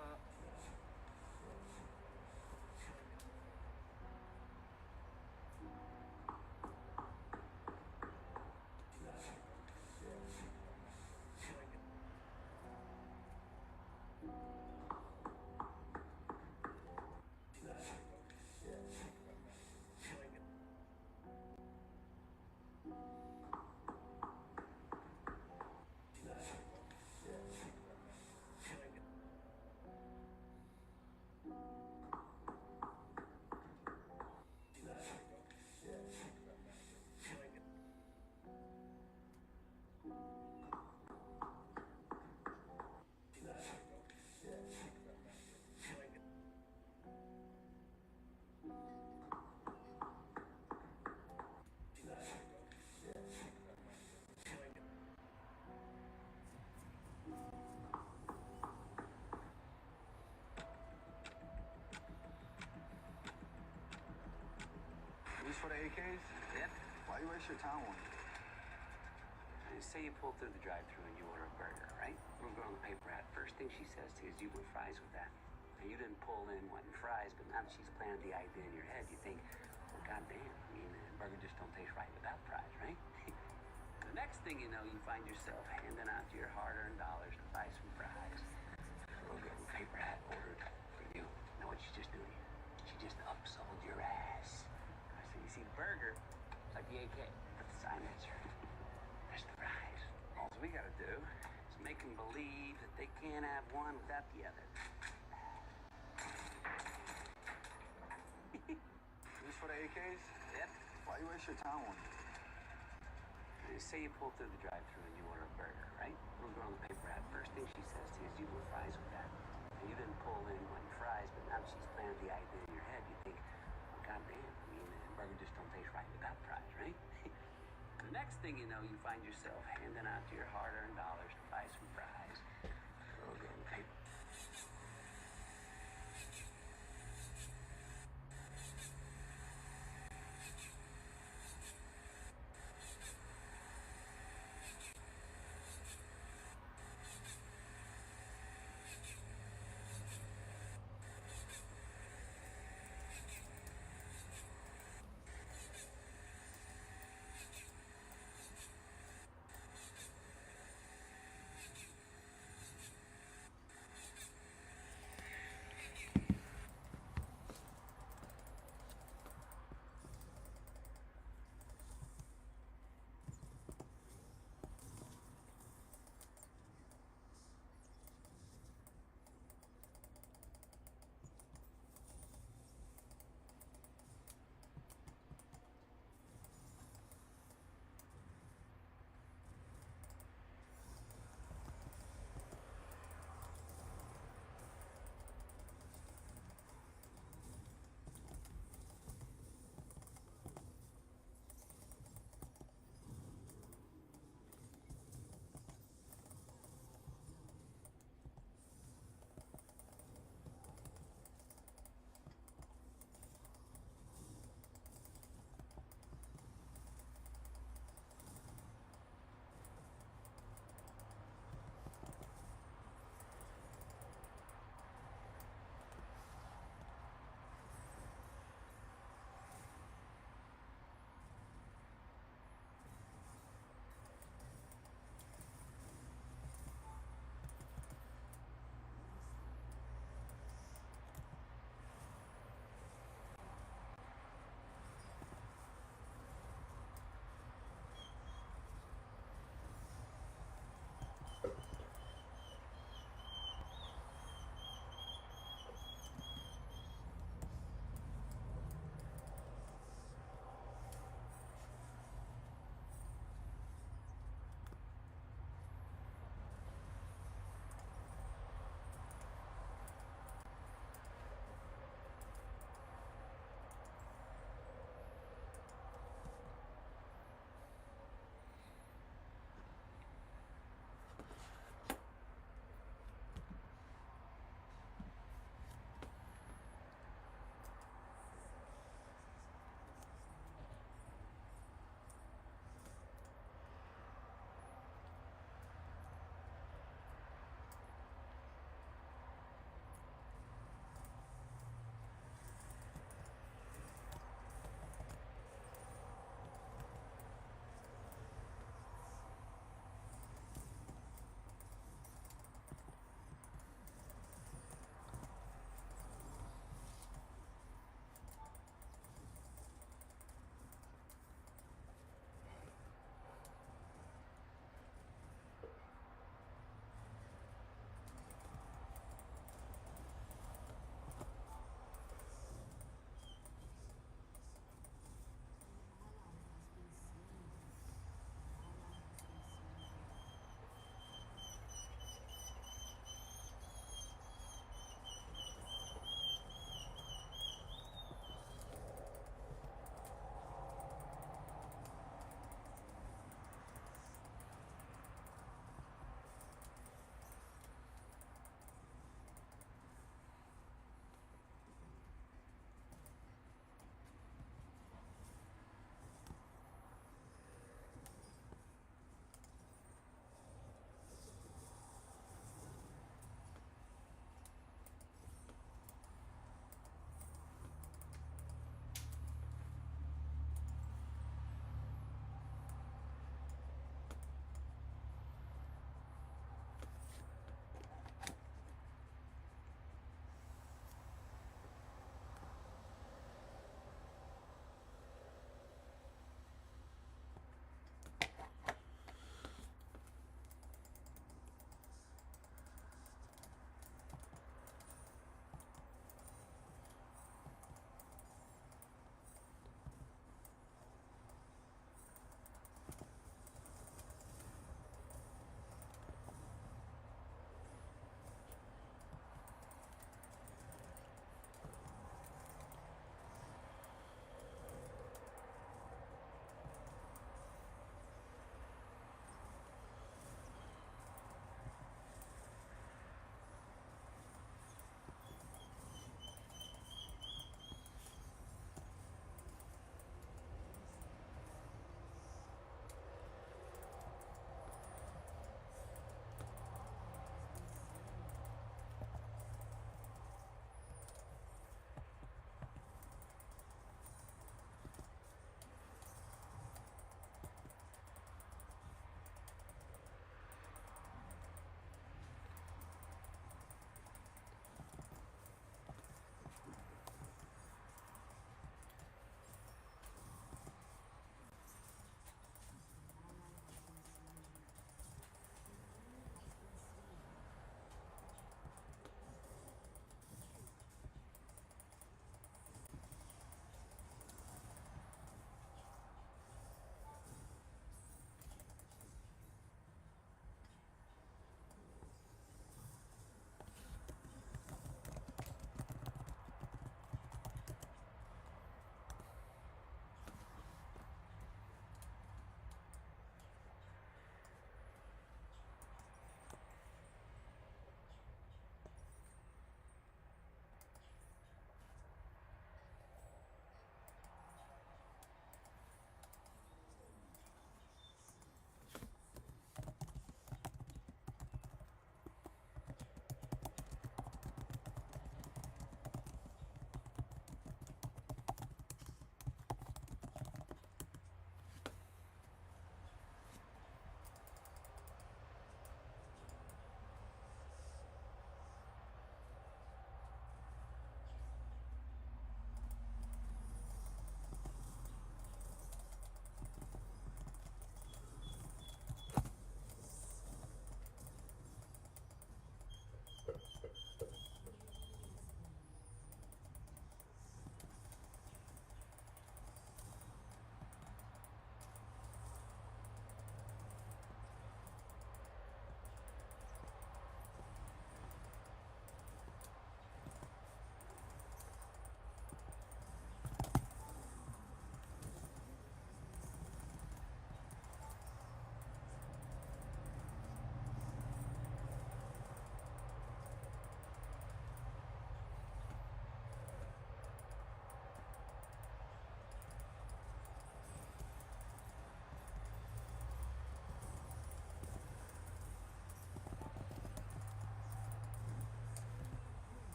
These for the AKs? Yep. Why you waste your time on it? Say you pull through the drive-thru and you order a burger, right? Little girl on the paper hat, first thing she says to you is, "You want fries with that?" Now, you didn't pull in wanting fries, but now that she's planted the idea in your head, you think, well, goddamn, I mean, the burger just don't taste right without fries, right? The next thing you know, you find yourself handing out your hard-earned dollars to buy some fries. Little girl in the paper hat ordered for you. Know what she's just doing? She just upsold your ass. So you see the burger, it's like the AK, but the silencer. There's the fries. All we gotta do is make them believe that they can't have one without the other. AKs? Yep. Why you waste your time on it? Say you pull through the drive-thru and you order a burger, right? Little girl on the paper ad, first thing she says to you is, "You want fries with that?" And you didn't pull in wanting fries, but now that she's planted the idea in your head, you think, "Oh, goddamn, I mean, a burger just don't taste right without fries, right?" The next thing you know, you find yourself handing out your hard-earned dollars to buy some fries. Little girl on the paper.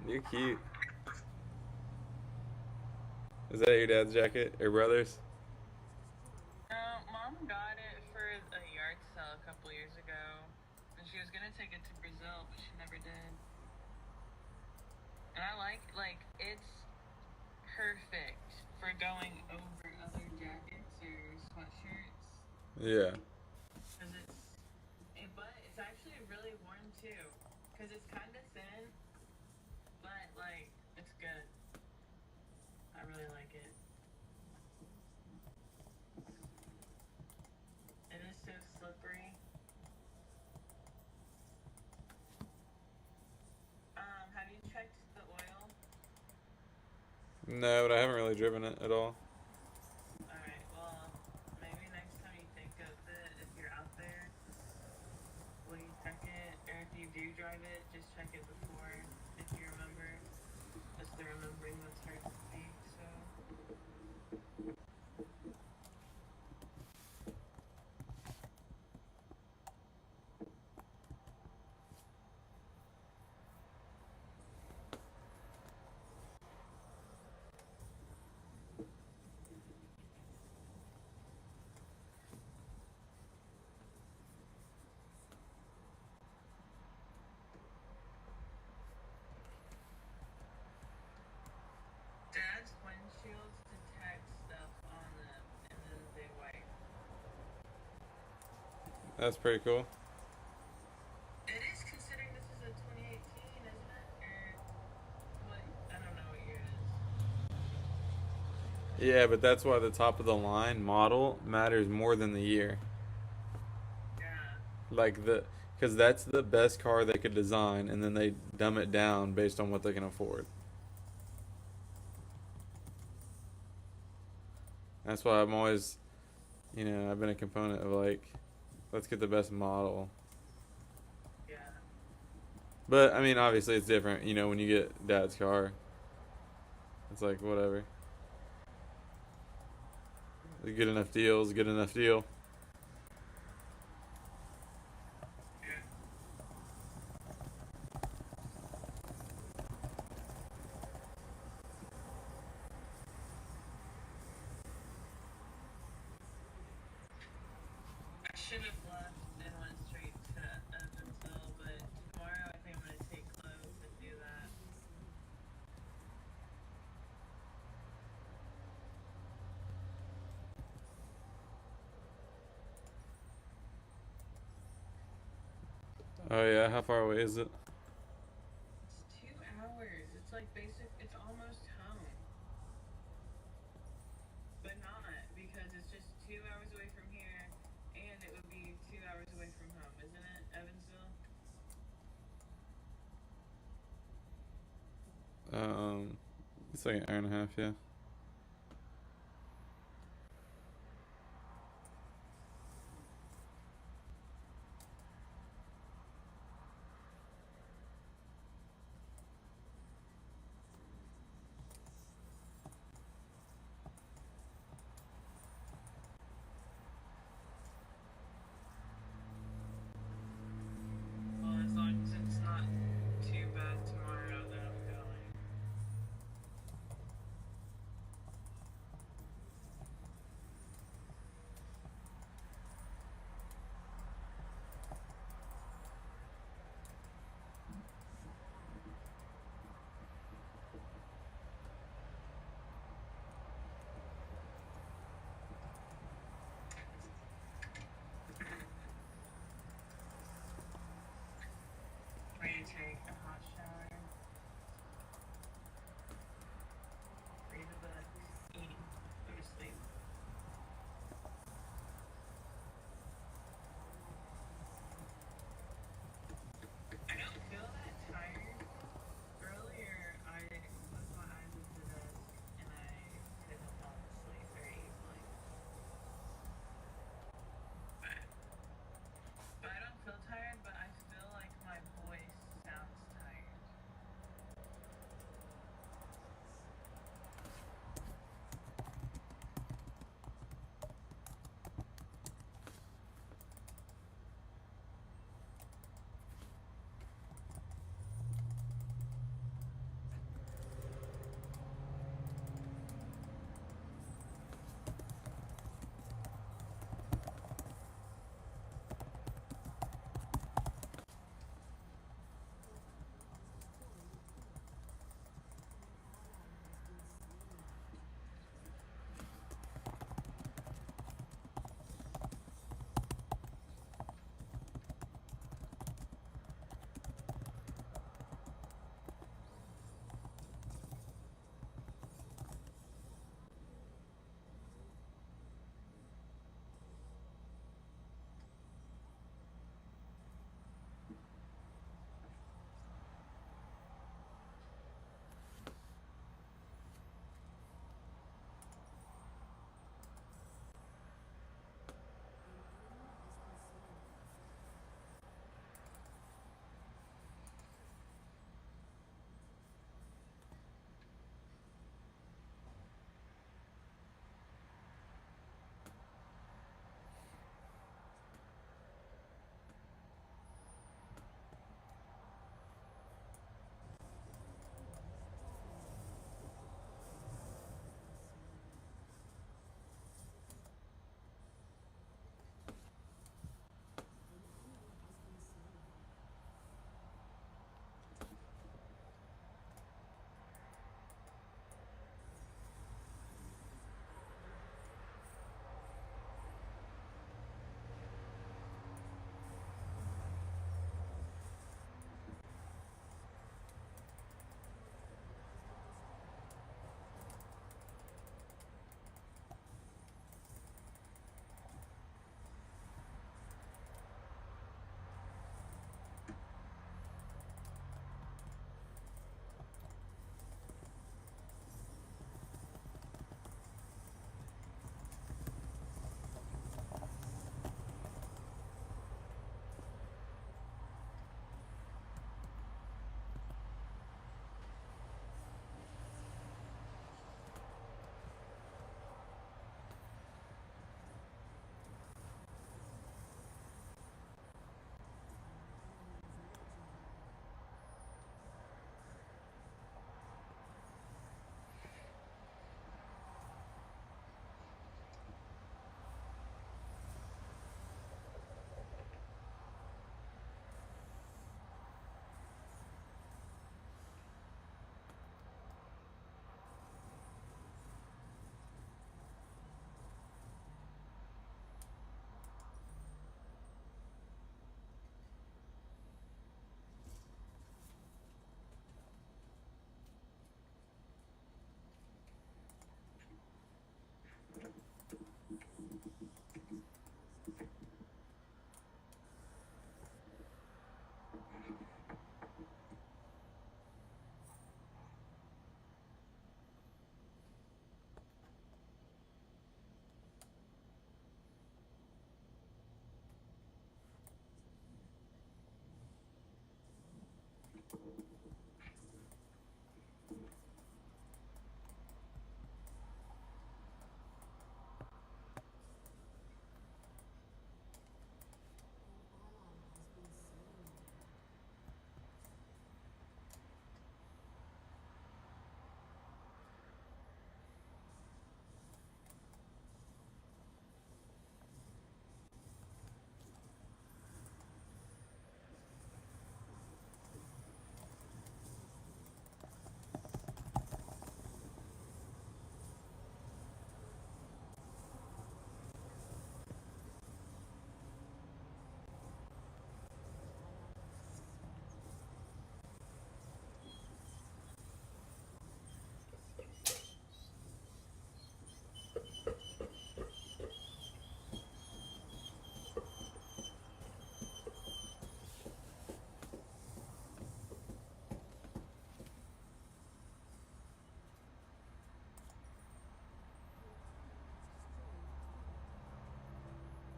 You're cute. Is that your dad's jacket or brother's? No, Mom got it for a yard sale a couple years ago, and she was gonna take it to Brazil, but she never did. And I like it's perfect for going over other jackets or sweatshirts. Yeah. But it's actually really warm too, cause it's kind of thin, but like it's good. I really like it. It is so slippery. Have you checked the oil? No, but I haven't really driven it at all. Alright, well, maybe next time you think of it, if you're out there, will you check it? Or if you do drive it, just check it before, if you remember. Just the remembering that's hard to speak, so. Dad's windshields detect stuff on them, and then they wipe. That's pretty cool. It is considering this is a 2018, isn't it? Or what? I don't know what year it is. Yeah, but that's why the top of the line model matters more than the year. Yeah. Because that's the best car they could design, and then they dumb it down based on what they can afford. That's why I'm always, I've been a component of let's get the best model. Yeah. But I mean, obviously it's different. When you get dad's car, it's like whatever. A good enough deal is a good enough deal. I should have left and went straight to Evansville, but tomorrow I think I'm gonna take clothes and do that. Oh yeah, how far away is it? It's 2 hours. It's like it's almost home. But not, because it's just 2 hours away from here, and it would be 2 hours away from home, isn't it, Evansville? It's like an hour and a half, yeah. Well, as long as it's not too bad tomorrow that I'm going.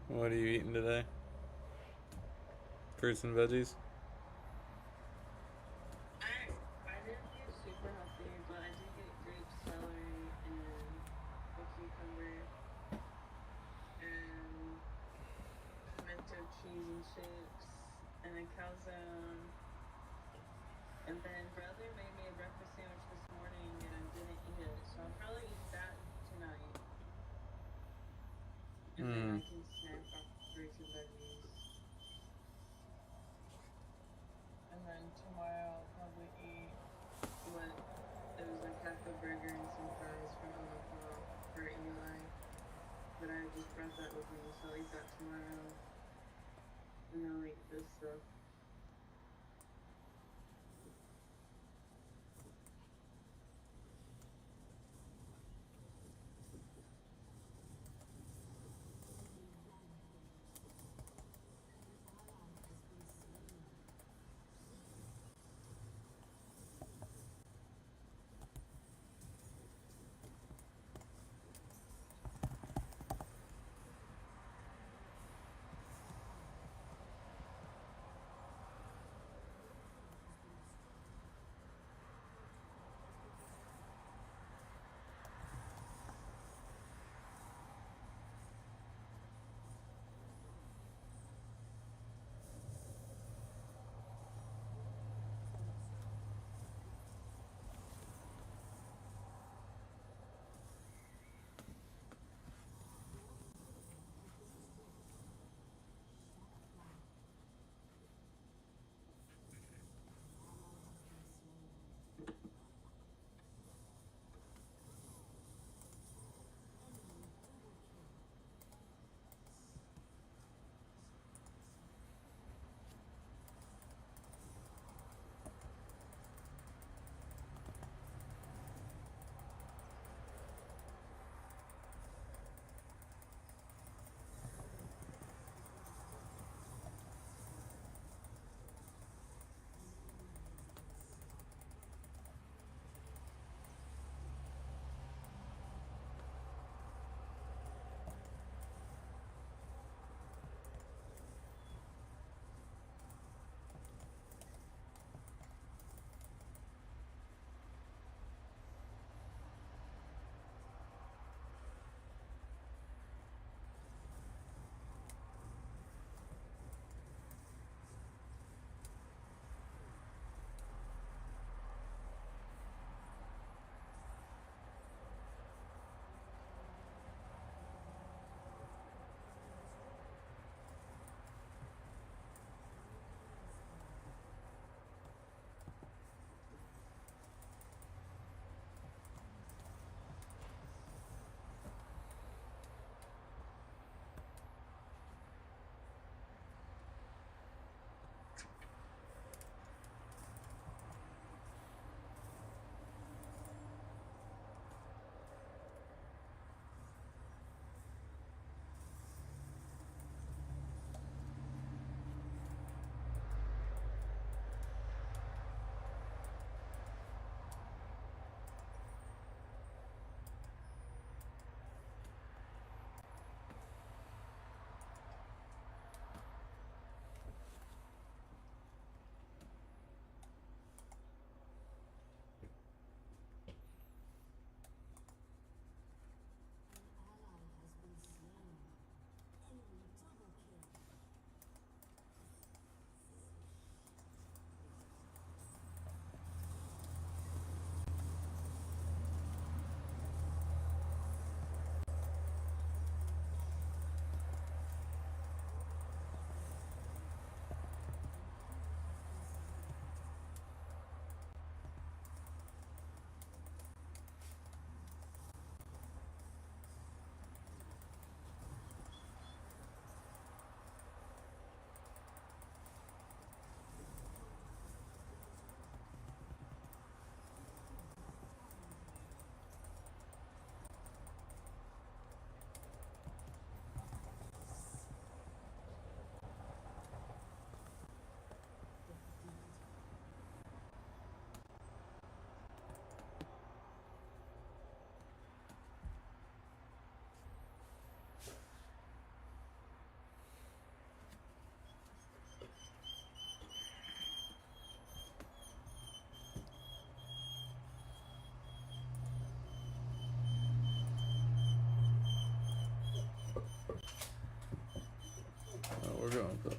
What are you eating today? Fruits and veggies? I didn't get super healthy, but I did get grape celery and a cucumber and pimento cheese and chips and a calzone. And then brother made me a breakfast sandwich this morning and I didn't eat it, so I'll probably eat that tonight. And then I can snack off fruits and veggies. And then tomorrow I'll probably eat what it was like half a burger and some fries from Omaha for Eli. But I just brought that with me, so I'll eat that tomorrow. And I'll eat this stuff. We're going to put